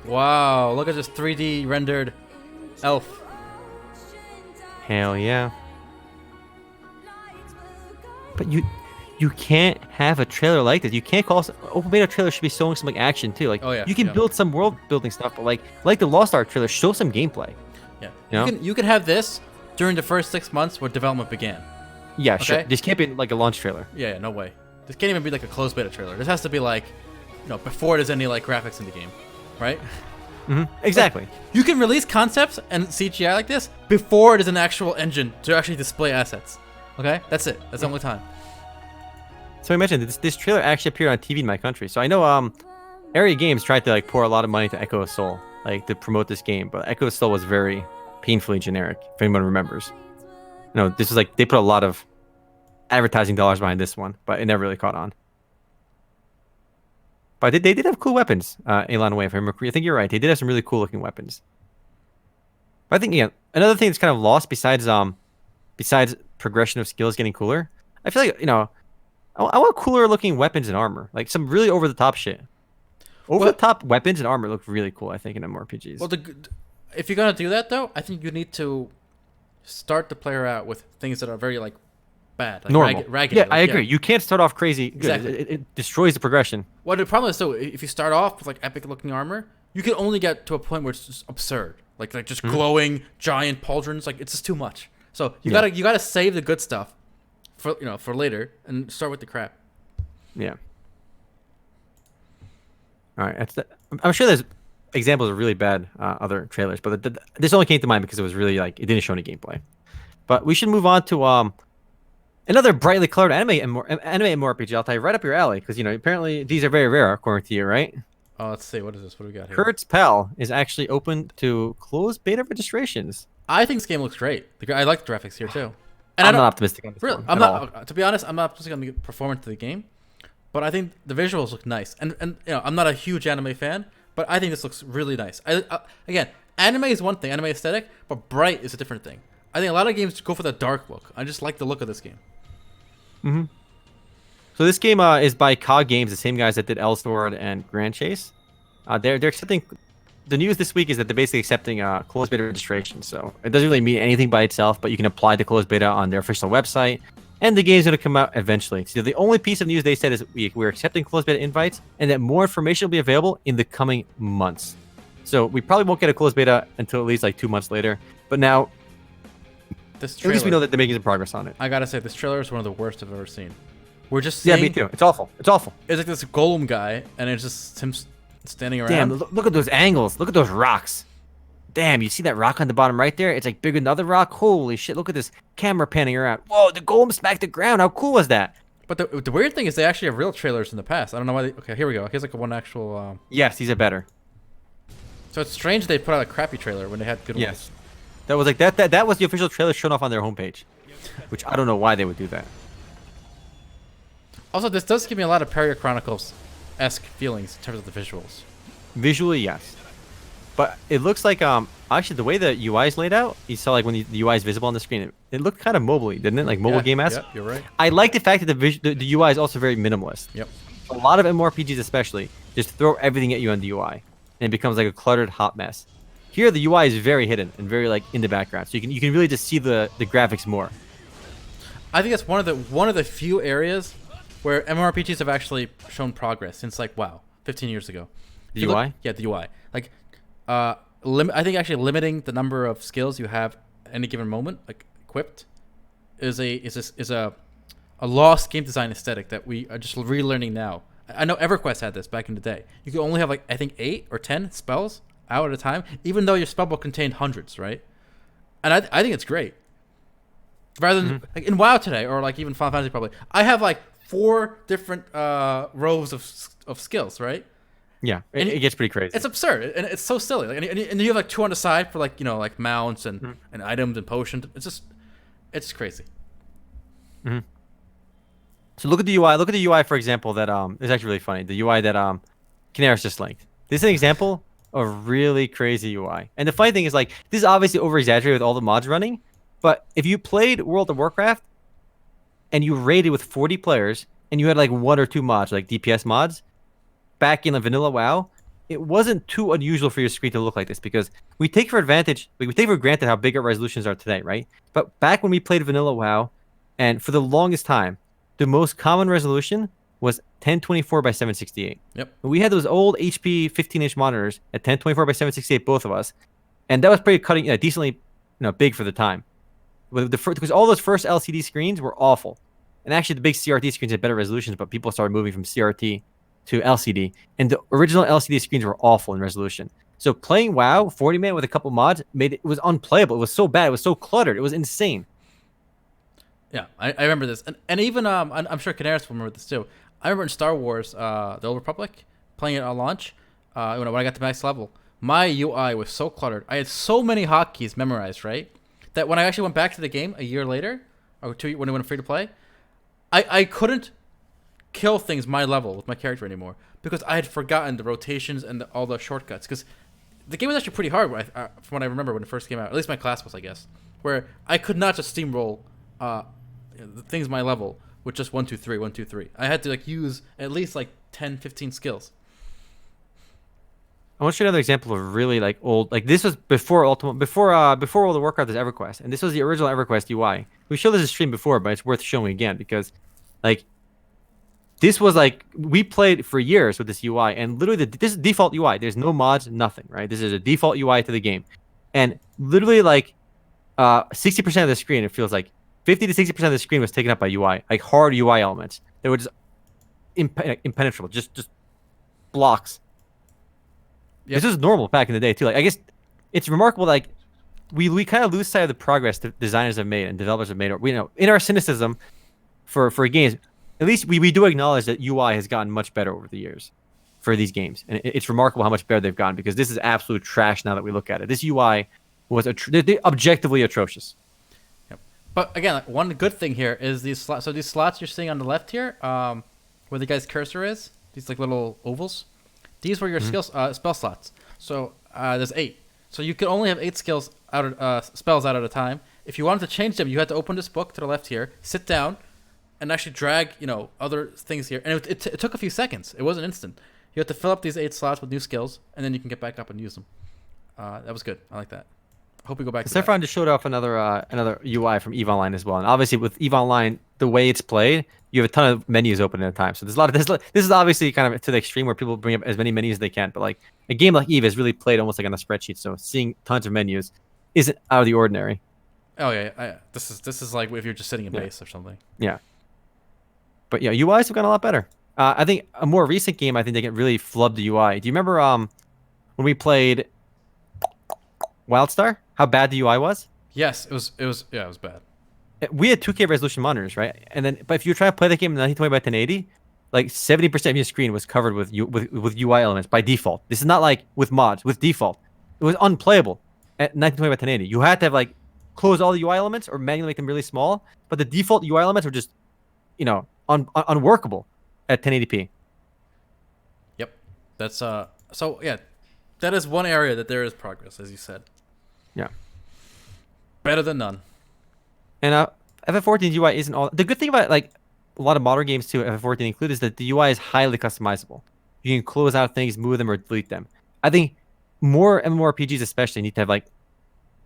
Wow, look at this 3D rendered elf. Hell yeah. But you can't have a trailer like this. You can't call open beta trailer should be showing some like action too. Like, oh, yeah, you can build some world building stuff, but like the Lost Ark trailer, show some gameplay. Yeah, you know? you can have this during the first 6 months where development began. Yeah, okay? sure. This can't be like a launch trailer. Yeah, no way. This can't even be like a closed beta trailer. This has to be like, before there's any like graphics in the game, right? Exactly. Like, you can release concepts and CGI like this before there's an actual engine to actually display assets. Okay, that's it. That's the only time. So I mentioned this trailer actually appeared on TV in my country. So I know Area Games tried to like pour a lot of money to Echo of Soul, like to promote this game, but Echo of Soul was very painfully generic. If anyone remembers, this was like they put a lot of advertising dollars behind this one, but it never really caught on. But they did have cool weapons, Alon Way, if I remember. I think you're right. They did have some really cool looking weapons. But I think another thing that's kind of lost besides progression of skills getting cooler, I feel like I want cooler looking weapons and armor, like some really over the top shit. Over the top weapons and armor look really cool, I think, in MMORPGs. Well, if you're gonna do that though, I think you need to start the player out with things that are very like bad, like normal. ragged. Yeah, I agree. You can't start off crazy. Exactly. It destroys the progression. Well, the problem is though, if you start off with like epic looking armor, you can only get to a point where it's just absurd, like just glowing giant pauldrons. Like it's just too much. So you gotta save the good stuff for later and start with the crap. Yeah. All right. I'm sure there's examples of really bad other trailers, but this only came to mind because it was really like it didn't show any gameplay. But we should move on to another brightly colored anime MMORPG, Altair, right up your alley, because apparently these are very rare according to you, right? Oh, let's see. What is this? What do we got here? Kurtzpel is actually open to closed beta registrations. I think this game looks great. I like the graphics here too. And I'm not optimistic on this really, one I'm at not. all. To be honest, I'm not optimistic on the performance of the game, but I think the visuals look nice. And I'm not a huge anime fan, but I think this looks really nice. Again, anime is one thing, anime aesthetic, but bright is a different thing. I think a lot of games go for the dark look. I just like the look of this game. So this game is by COG Games, the same guys that did Elsword and Grand Chase. They're accepting. The news this week is that they're basically accepting closed beta registration. So it doesn't really mean anything by itself, but you can apply to closed beta on their official website, and the game's going to come out eventually. So the only piece of news they said is we're accepting closed beta invites, and that more information will be available in the coming months. So we probably won't get a closed beta until at least like 2 months later. But now, at least we know that they're making some progress on it. I gotta say, this trailer is one of the worst I've ever seen. We're just seeing, yeah, me too. It's awful. It's awful. It's like this golem guy, and it's just him standing around. Damn, look at those angles. Look at those rocks. Damn, you see that rock on the bottom right there? It's like bigger than the other rock. Holy shit, look at this camera panning around. Whoa, the golem smacked the ground. How cool was that? But the weird thing is they actually have real trailers in the past. I don't know why okay, here we go. Here's like one actual... Yes, these are better. So it's strange they put out a crappy trailer when they had good ones. That was like that was the official trailer shown off on their homepage. Which I don't know why they would do that. Also, this does give me a lot of Peria Chronicles-esque feelings in terms of the visuals. Visually, yes. But it looks like actually the way the UI is laid out, you saw like when the UI is visible on the screen, it looked kind of mobile-y, didn't it? Like mobile game-esque. Yeah, you're right. I like the fact that the UI is also very minimalist. Yep. A lot of MMORPGs especially just throw everything at you on the UI, and it becomes like a cluttered hot mess. Here the UI is very hidden and very like in the background, so you can really just see the graphics more. I think that's one of the few areas where MMORPGs have actually shown progress since like 15 years ago. The UI? Yeah, the UI. Like I think actually limiting the number of skills you have at any given moment, like equipped, is a lost game design aesthetic that we are just relearning now. I know EverQuest had this back in the day. You could only have like I think 8 or 10 spells out at a time, even though your spellbook contained hundreds, right? And I think it's great. Rather than like in WoW today, or like even Final Fantasy probably, I have like 4 different rows of skills, right? Yeah, it gets pretty crazy. It's absurd, and it's so silly. Like, and you have like 2 on the side for like like mounts and items and potions. It's crazy. Mm-hmm. So look at the UI. Look at the UI, for example, that is actually really funny. The UI that Canaris just linked. This is an example of really crazy UI. And the funny thing is, like, this is obviously over exaggerated with all the mods running. But if you played World of Warcraft and you raided with 40 players and you had like 1 or 2 mods, like DPS mods, back in the vanilla WoW, it wasn't too unusual for your screen to look like this, because we take for granted how big our resolutions are today, right? But back when we played vanilla WoW, and for the longest time, the most common resolution was 1024 by 768. Yep. We had those old HP 15-inch monitors at 1024 by 768, both of us, and that was pretty decently, big for the time. Because all those first LCD screens were awful, and actually the big CRT screens had better resolutions, but people started moving from CRT to LCD, and the original LCD screens were awful in resolution. So playing WoW 40-man with a couple mods it was unplayable. It was so bad. It was so cluttered. It was insane. Yeah, I remember this, and even I'm sure Canaris will remember this too. I remember in Star Wars, The Old Republic, playing it on launch. When I got to max level, my UI was so cluttered. I had so many hotkeys memorized, right, that when I actually went back to the game a year later, or 2 when it went free to play, I couldn't kill things my level with my character anymore, because I had forgotten the rotations and all the shortcuts. Because the game was actually pretty hard from what I remember when it first came out. At least my class was, I guess, where I could not just steamroll the things my level with just 1 2 3 1 2 3. I had to like use at least like 10 15 skills. I want to show you another example of really like old, like this was before World of Warcraft is EverQuest, and this was the original EverQuest UI. We showed this in stream before, but it's worth showing again, because like this was like, we played for years with this UI, and literally this is default UI. There's no mods, nothing, right? This is a default UI to the game, and literally like 60% of the screen, it feels like 50 to 60% of the screen was taken up by UI, like hard UI elements. They were just impenetrable, just blocks. Yep. This was normal back in the day too. Like, I guess it's remarkable. Like we kind of lose sight of the progress that designers have made and developers have made. Or, in our cynicism for games, at least we do acknowledge that UI has gotten much better over the years for these games, and it's remarkable how much better they've gotten, because this is absolute trash now that we look at it. This UI was objectively atrocious. Yep. But again, like, one good thing here is these slots. So these slots you're seeing on the left here, where the guy's cursor is, these like little ovals. These were your spell slots. So there's 8. So you could only have 8 spells out at a time. If you wanted to change them, you had to open this book to the left here, sit down, and actually drag other things here. And it took a few seconds. It wasn't instant. You had to fill up these 8 slots with new skills, and then you can get back up and use them. That was good. I like that. I hope we go back to that. Sephiron just showed off another UI from EVE Online as well. And obviously with EVE Online, the way it's played, you have a ton of menus open at a time. So there's a lot of this is obviously kind of to the extreme where people bring up as many menus as they can. But like a game like EVE is really played almost like on a spreadsheet. So seeing tons of menus isn't out of the ordinary. Oh yeah, this is like if you're just sitting in base or something. Yeah. But yeah, UIs have gotten a lot better. I think a more recent game, I think they can really flub the UI. Do you remember when we played WildStar? How bad the UI was? Yes, it was bad. We had 2K resolution monitors, right? But if you try to play the game in 1920 by 1080, like 70% of your screen was covered with UI elements by default. This is not like with mods, with default. It was unplayable at 1920 by 1080. You had to have like close all the UI elements or manually make them really small, but the default UI elements were just, unworkable at 1080p. Yep. That's so yeah, that is one area that there is progress, as you said. Yeah. Better than none. And FF14's UI isn't all. The good thing about like a lot of modern games too, FF14 included, is that the UI is highly customizable. You can close out things, move them, or delete them. I think more MMORPGs especially need to have like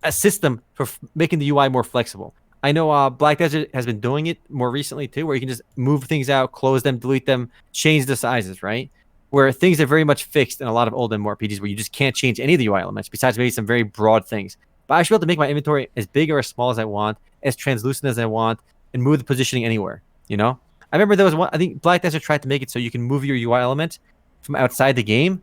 a system for making the UI more flexible. I know Black Desert has been doing it more recently too, where you can just move things out, close them, delete them, change the sizes, right? where things are very much fixed in a lot of old MMORPGs where you just can't change any of the UI elements besides maybe some very broad things. But I should be able to make my inventory as big or as small as I want, as translucent as I want, and move the positioning anywhere, you know? I remember there was one, I think Black Desert tried to make it so you can move your UI element from outside the game.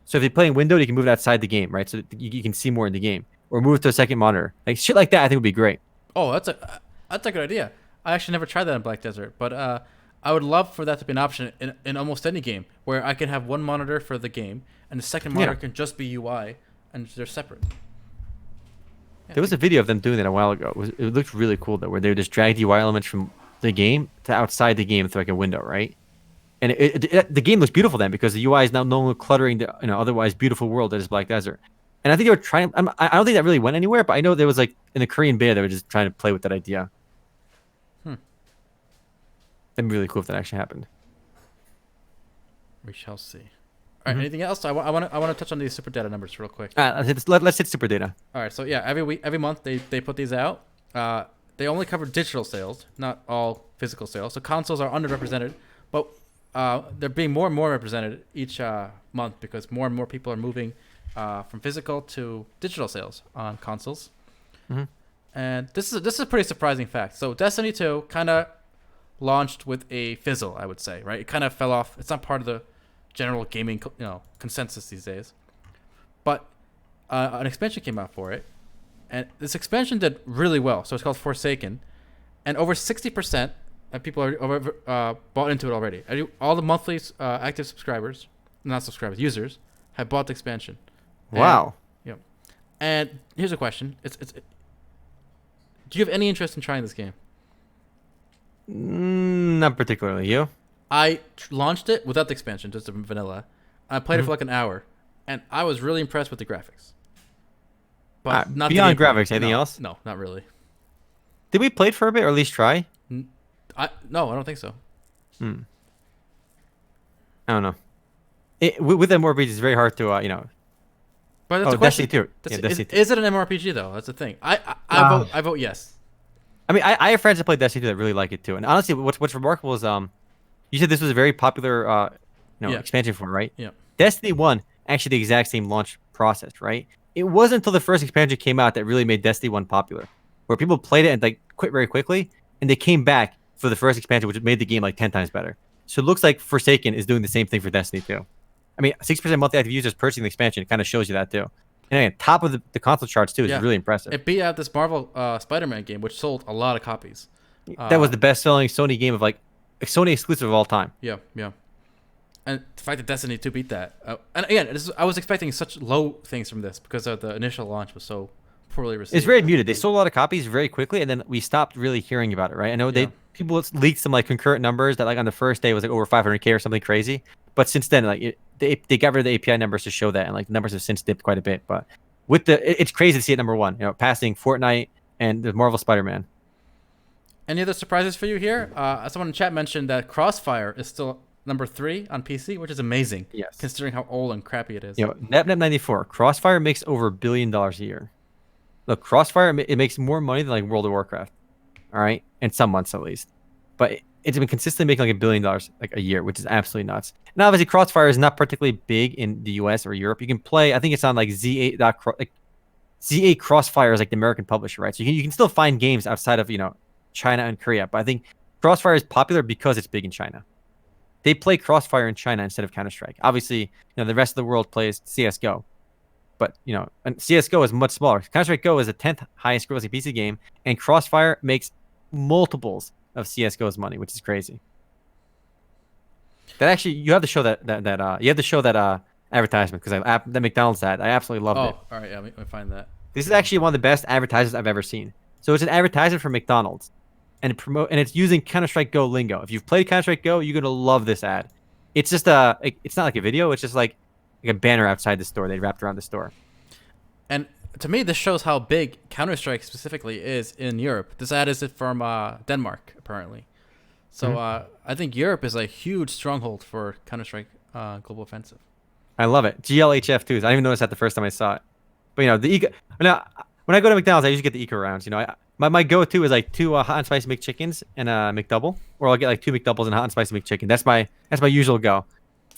So if you're playing windowed, you can move it outside the game, right? So you can see more in the game. Or move it to a second monitor. Like shit like that I think would be great. Oh, that's a good idea. I actually never tried that in Black Desert, but I would love for that to be an option in almost any game where I can have one monitor for the game and the second monitor can just be UI and they're separate. Yeah, there was a video of them doing that a while ago. It looked really cool though, where they would just drag the UI elements from the game to outside the game through like a window, right? And the game looks beautiful then because the UI is now no longer cluttering the otherwise beautiful world that is Black Desert. And I think they were trying. I don't think that really went anywhere, but I know there was like in the Korean beta they were just trying to play with that idea. That'd be really cool if that actually happened. We shall see. All right. Anything else? I want to touch on these Superdata numbers real quick. Let's hit Superdata. All right. So yeah, every month they put these out. They only cover digital sales, not all physical sales. So consoles are underrepresented, but they're being more and more represented each month because more and more people are moving from physical to digital sales on consoles. And this is a pretty surprising fact. So Destiny 2 kind of launched with a fizzle, I would say, right? It kind of fell off. It's not part of the general gaming consensus these days. But an expansion came out for it, and this expansion did really well. So it's called Forsaken, and over 60% of people are bought into it already. All the monthly active subscribers, not subscribers, users, have bought the expansion. Wow. And here's a question: do you have any interest in trying this game? Not particularly. You? I launched it without the expansion, just a vanilla. I played it for like an hour, and I was really impressed with the graphics. But not beyond graphics. Anything else? No, not really. Did we play it for a bit, or at least try? No, I don't think so. I don't know. With MMORPGs, it's very hard to But that's a question. Destiny 2. Destiny 2. Is it an MMORPG though? That's the thing. I vote yes. I mean, I have friends that play Destiny 2 that really like it too. And honestly, what's remarkable is you said this was a very popular expansion form, right? Yeah. Destiny 1 actually the exact same launch process, right? It wasn't until the first expansion came out that really made Destiny 1 popular, where people played it and like quit very quickly, and they came back for the first expansion, which made the game like 10 times better. So it looks like Forsaken is doing the same thing for Destiny 2. I mean, 6% monthly active users purchasing the expansion kind of shows you that too. And again, top of the console charts too is really impressive. It beat out this Marvel Spider-Man game, which sold a lot of copies. That was the best-selling Sony game of like Sony exclusive of all time. Yeah. And the fact that Destiny 2 beat that, and again, I was expecting such low things from this because of the initial launch was so poorly received. It's very muted. They sold a lot of copies very quickly, and then we stopped really hearing about it. Right? I know people leaked some like concurrent numbers that like on the first day was like over 500K or something crazy. But since then, like they got rid of the API numbers to show that, and like the numbers have since dipped quite a bit. But with it's crazy to see it number one, passing Fortnite and the Marvel Spider-Man. Any other surprises for you here? Someone in chat mentioned that Crossfire is still number 3 on PC, which is amazing. Yes. Considering how old and crappy it is. NetNet94. Crossfire makes over $1 billion a year. Look, Crossfire, it makes more money than like World of Warcraft. All right, in some months at least, but it's been consistently making like $1 billion like a year, which is absolutely nuts. And obviously, Crossfire is not particularly big in the US or Europe. You can play, I think it's on like Z8. Like Z8 Crossfire is like the American publisher, right? So you can still find games outside of China and Korea, but I think Crossfire is popular because it's big in China. They play Crossfire in China instead of Counter-Strike. Obviously, the rest of the world plays CSGO, but and CSGO is much smaller. Counter-Strike Go is the 10th highest grossing PC game, and Crossfire makes multiples of CSGO's money, which is crazy. That actually, you have to show that advertisement because that McDonald's ad, I absolutely loved it. All right, yeah, let me find that. This is actually one of the best advertisements I've ever seen. So it's an advertisement for McDonald's, and it's using Counter-Strike Go lingo. If you've played Counter-Strike Go, you're gonna love this ad. It's just it's not like a video. It's just like a banner outside the store. They wrapped around the store. And to me, this shows how big Counter-Strike specifically is in Europe. This ad is from Denmark, apparently. So I think Europe is a huge stronghold for Counter-Strike Global Offensive. I love it. GLHF too. I didn't even notice that the first time I saw it. But the eco. Now, when I go to McDonald's, I usually get the eco rounds. My go-to is like 2 hot and spicy McChickens and a McDouble, or I'll get like 2 McDoubles and a hot and spicy McChicken. That's my usual go.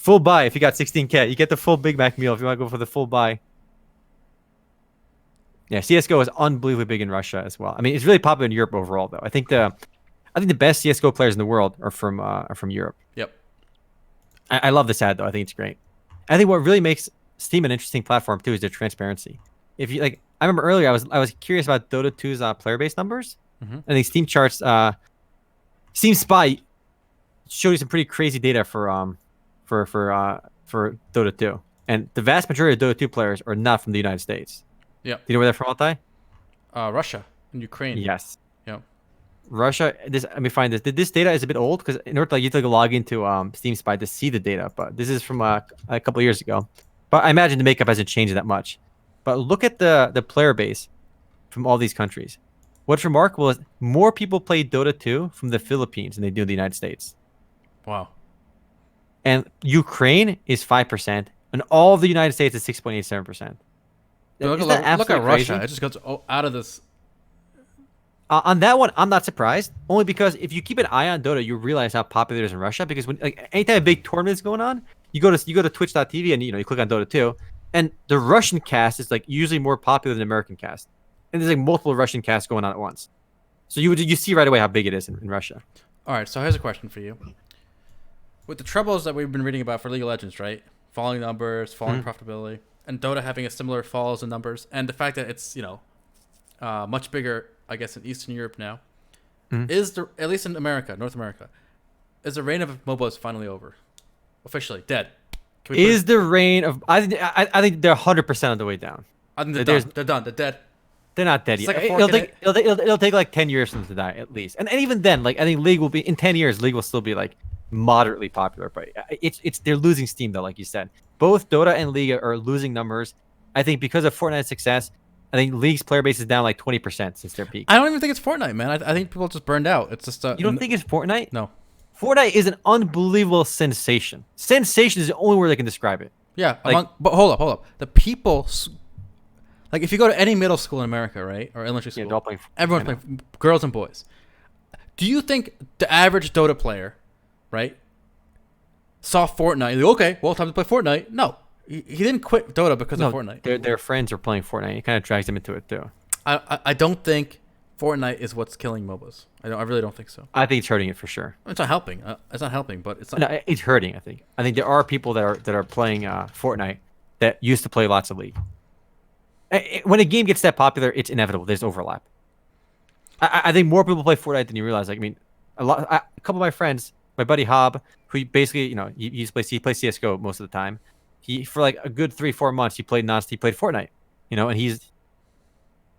Full buy if you got 16K. You get the full Big Mac meal if you want to go for the full buy. Yeah, CS:GO is unbelievably big in Russia as well. I mean, it's really popular in Europe overall, though. I think the best CS:GO players in the world are from Europe. Yep. I love this ad though. I think it's great. I think what really makes Steam an interesting platform too is their transparency. If you like, I remember earlier I was curious about Dota 2's player base numbers. Mm-hmm. I think Steam charts, Steam Spy showed you some pretty crazy data for Dota 2, and the vast majority of Dota 2 players are not from the United States. Yeah. Do you know where they're from, Altai? Russia and Ukraine. Yes. Yeah. Russia. Let me find this. This data is a bit old because in order to you have to log into Steam Spy to see the data. But this is from a couple of years ago. But I imagine the makeup hasn't changed that much. But look at the player base from all these countries. What's remarkable is more people play Dota 2 from the Philippines than they do in the United States. Wow. And Ukraine is 5%, and all of the United States is 6.87%. Look at Russia. It just goes out of this. On that one, I'm not surprised. Only because if you keep an eye on Dota, you realize how popular it is in Russia. Because when anytime a big tournament is going on, you go to Twitch.tv and you click on Dota 2, and the Russian cast is usually more popular than the American cast, and there's multiple Russian casts going on at once. So you see right away how big it is in Russia. All right. So here's a question for you. With the troubles that we've been reading about for League of Legends, right? Falling numbers, falling profitability, and Dota having a similar falls in numbers, and the fact that it's much bigger, I guess, in Eastern Europe now, is at least in America, North America, is the reign of MOBAs finally over, officially dead? The reign of I think they're 100% on the way down. I think they're done. They're dead. They're not dead yet. It'll take like 10 years for them to die at least, and even then, I think League will be in 10 years. League will still be moderately popular, but they're losing steam though, like you said. Both Dota and League are losing numbers. I think because of Fortnite's success, I think League's player base is down 20% since their peak. I don't even think it's Fortnite, man. I think people just burned out. It's just you don't think it's Fortnite? No. Fortnite is an unbelievable sensation. Sensation is the only word I can describe it. Yeah, but hold up. The people, if you go to any middle school in America, right, or elementary school, everyone's playing, girls and boys. Do you think the average Dota player, right, saw Fortnite? Okay, well, time to play Fortnite. No, he didn't quit Dota because of Fortnite. Their friends are playing Fortnite. It kind of drags them into it too. I don't think Fortnite is what's killing MOBAs. I really don't think so. I think it's hurting it for sure. It's not helping. It's not helping, but it's not. No, it's hurting. I think there are people that are playing Fortnite that used to play lots of League. When a game gets that popular, it's inevitable. There's overlap. I think more people play Fortnite than you realize. A couple of my friends, my buddy Hob, who basically he plays CS:GO most of the time. He for a good 3-4 months he played Fortnite, and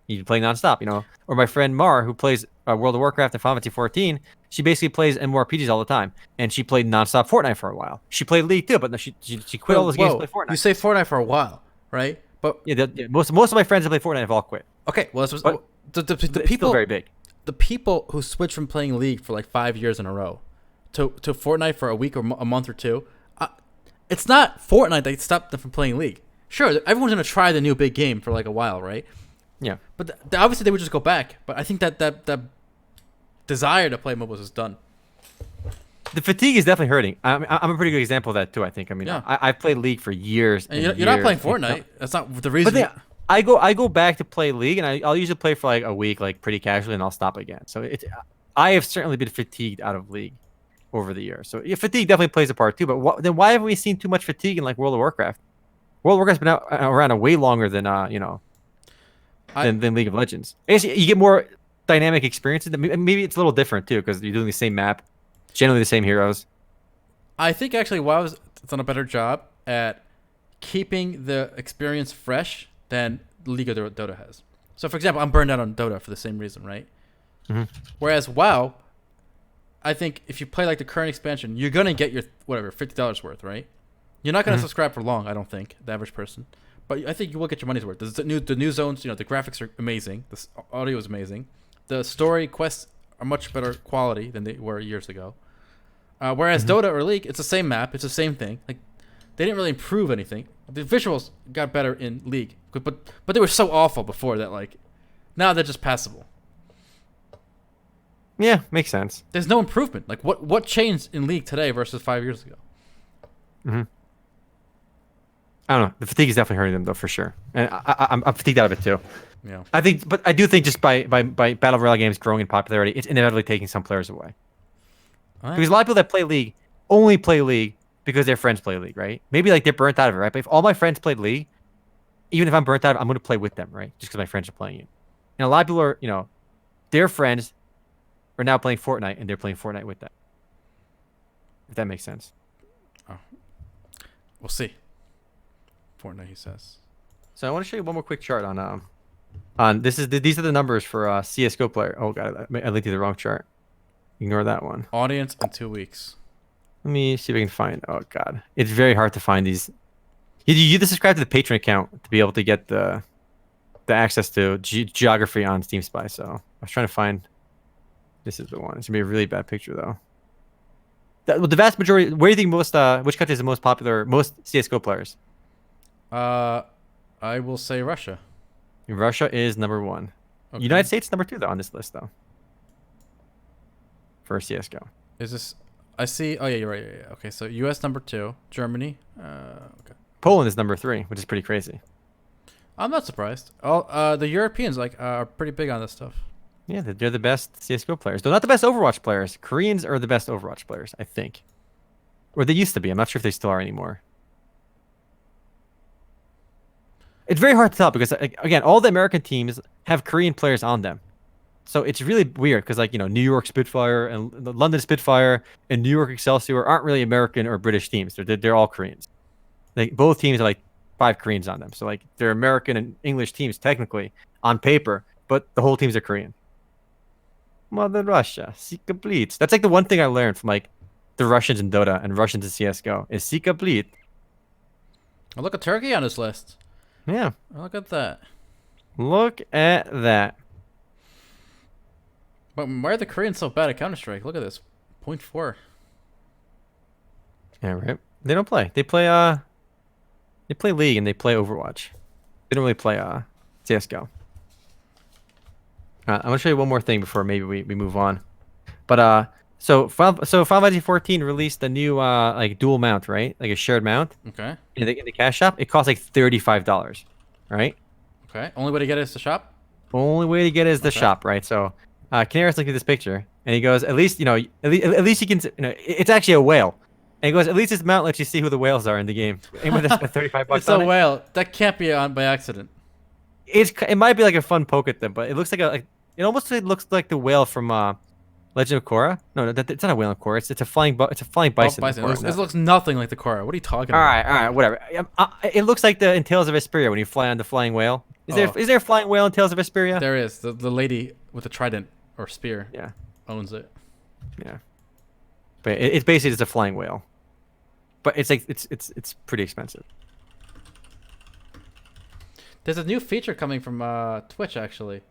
he played nonstop, Or my friend Mar, who plays World of Warcraft and Final Fantasy 14, she basically plays MMORPGs all the time, and she played nonstop Fortnite for a while. She played League too, but no, she quit all those games to play Fortnite. You say Fortnite for a while, right? But yeah, most of my friends that play Fortnite have all quit. Okay, well, the people still very big. The people who switch from playing League for 5 years in a row to Fortnite for a week or a month or two, it's not Fortnite that stopped them from playing League. Sure, everyone's gonna try the new big game for a while, right? Yeah, but obviously they would just go back. But I think that desire to play MOBAs is done. The fatigue is definitely hurting. I'm a pretty good example of that too. I think. I've played League for years. And you're not playing Fortnite. That's not the reason. But I go back to play League, and I'll usually play for a week, pretty casually, and I'll stop again. So I have certainly been fatigued out of League over the years. So fatigue definitely plays a part too. But then why haven't we seen too much fatigue in World of Warcraft? World of Warcraft's been around way longer than than League of Legends. I guess you get more dynamic experiences. Maybe it's a little different too because you're doing the same map, generally the same heroes. I think actually WoW's done a better job at keeping the experience fresh than League of Dota has. So, for example, I'm burned out on Dota for the same reason, right? Mm-hmm. Whereas WoW, I think if you play the current expansion, you're gonna get your $50 worth, right? You're not gonna subscribe for long, I don't think, the average person. But I think you will get your money's worth. The new zones, the graphics are amazing. The audio is amazing. The story quests are much better quality than they were years ago. Whereas Dota or League, it's the same map, it's the same thing. They didn't really improve anything. The visuals got better in League, but they were so awful before that now they're just passable. Yeah, makes sense. There's no improvement. What changed in League today versus 5 years ago? I don't know. The fatigue is definitely hurting them though, for sure. And I'm fatigued out of it too. Yeah. But I do think just by battle royale games growing in popularity, it's inevitably taking some players away. Because a lot of people that play League only play League because their friends play League, right? Maybe like they're burnt out of it, right? But if all my friends played League, even if I'm burnt out, I'm going to play with them, right? Just because my friends are playing it. And a lot of people are, their friends are now playing Fortnite, and they're playing Fortnite with them. If that makes sense. Oh. We'll see. Fortnite, he says. So I want to show you one more quick chart on these are the numbers for CSGO player. Oh god, I linked to the wrong chart. Ignore that one. Audience in 2 weeks. Let me see if I can find. Oh god, it's very hard to find these. You have to subscribe to the Patreon account to be able to get the access to geography on Steam Spy. So I was trying to find. This is the one. It's gonna be a really bad picture though. The vast majority. Where do you think which country is the most popular, most CS:GO players? I will say Russia. Russia is number 1. Okay. United States number 2 though on this list though. For CS:GO. Is this? I see. Oh yeah, you're right. Yeah. Okay, so U.S. number 2, Germany. Okay. Poland is number 3, which is pretty crazy. I'm not surprised. The Europeans are pretty big on this stuff. Yeah, they're the best CS:GO players. They're not the best Overwatch players. Koreans are the best Overwatch players, I think. Or they used to be. I'm not sure if they still are anymore. It's very hard to tell because, again, all the American teams have Korean players on them. So it's really weird because, New York Spitfire and the London Spitfire and New York Excelsior aren't really American or British teams. They're all Koreans. Both teams are 5 Koreans on them. So they're American and English teams technically on paper, but the whole teams are Korean. Mother Russia, Sika Blitz. That's the one thing I learned from the Russians in Dota and Russians in CS:GO is Sika Blitz. Oh, look at Turkey on this list. Yeah. Oh, look at that. Look at that. But why are the Koreans so bad at Counter-Strike? Look at this. 0.4. Yeah, right. They don't play. They play League and they play Overwatch. They don't really play CS:GO. I'm gonna show you one more thing before maybe we move on. But so Final Fantasy 14 released a new dual mount, right? Like a shared mount. Okay. In the cash shop, it costs $35, right? Okay. Only way to get it is the shop? Only way to get it is the shop, right? So Canaris looked at this picture and he goes, at least you can, it's actually a whale. And he goes, at least this mount lets you see who the whales are in the game. Anyone that's got $35 It's a whale. That can't be on by accident. It might be a fun poke at them, but it looks it almost looks like the whale from Legend of Korra. No, it's not a whale of Korra. It's a flying bison. This looks nothing like the Korra. What are you talking about? All right, whatever. It looks like in Tales of Vesperia when you fly on the flying whale. Is there a flying whale in Tales of Vesperia? There is. The lady with the trident or spear. Yeah. Owns it. Yeah. But it's basically just a flying whale. But it's pretty expensive. There's a new feature coming from Twitch actually.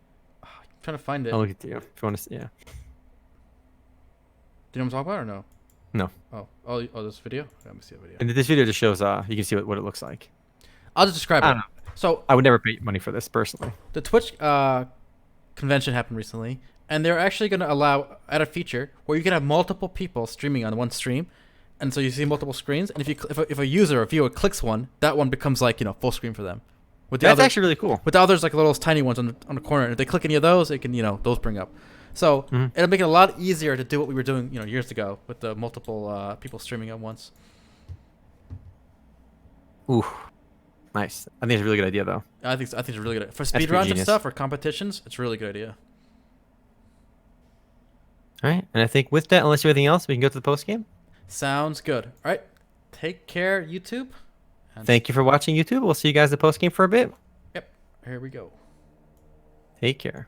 I'm trying to find it. I'll look at you if you want to see. Yeah. Do you know what I'm talking about or no? No. Oh, this video? Let me see a video. And this video just shows you can see what it looks like. I'll just describe it. So I would never pay money for this personally. The Twitch convention happened recently, and they're actually going to add a feature where you can have multiple people streaming on one stream, and so you see multiple screens. And if a user or viewer clicks one, that one becomes full screen for them. That's actually really cool. With the others, little tiny ones on the corner, if they click any of those, it can those bring up. So it'll make it a lot easier to do what we were doing years ago with the multiple people streaming at once. Ooh, nice. I think it's a really good idea though. I think it's really good for speedruns and stuff or competitions. It's a really good idea. All right, and I think with that, unless you have anything else, we can go to the post game. Sounds good. All right, take care, YouTube. Thank you for watching, YouTube. We'll see you guys at the post game for a bit. Yep. Here we go. Take care.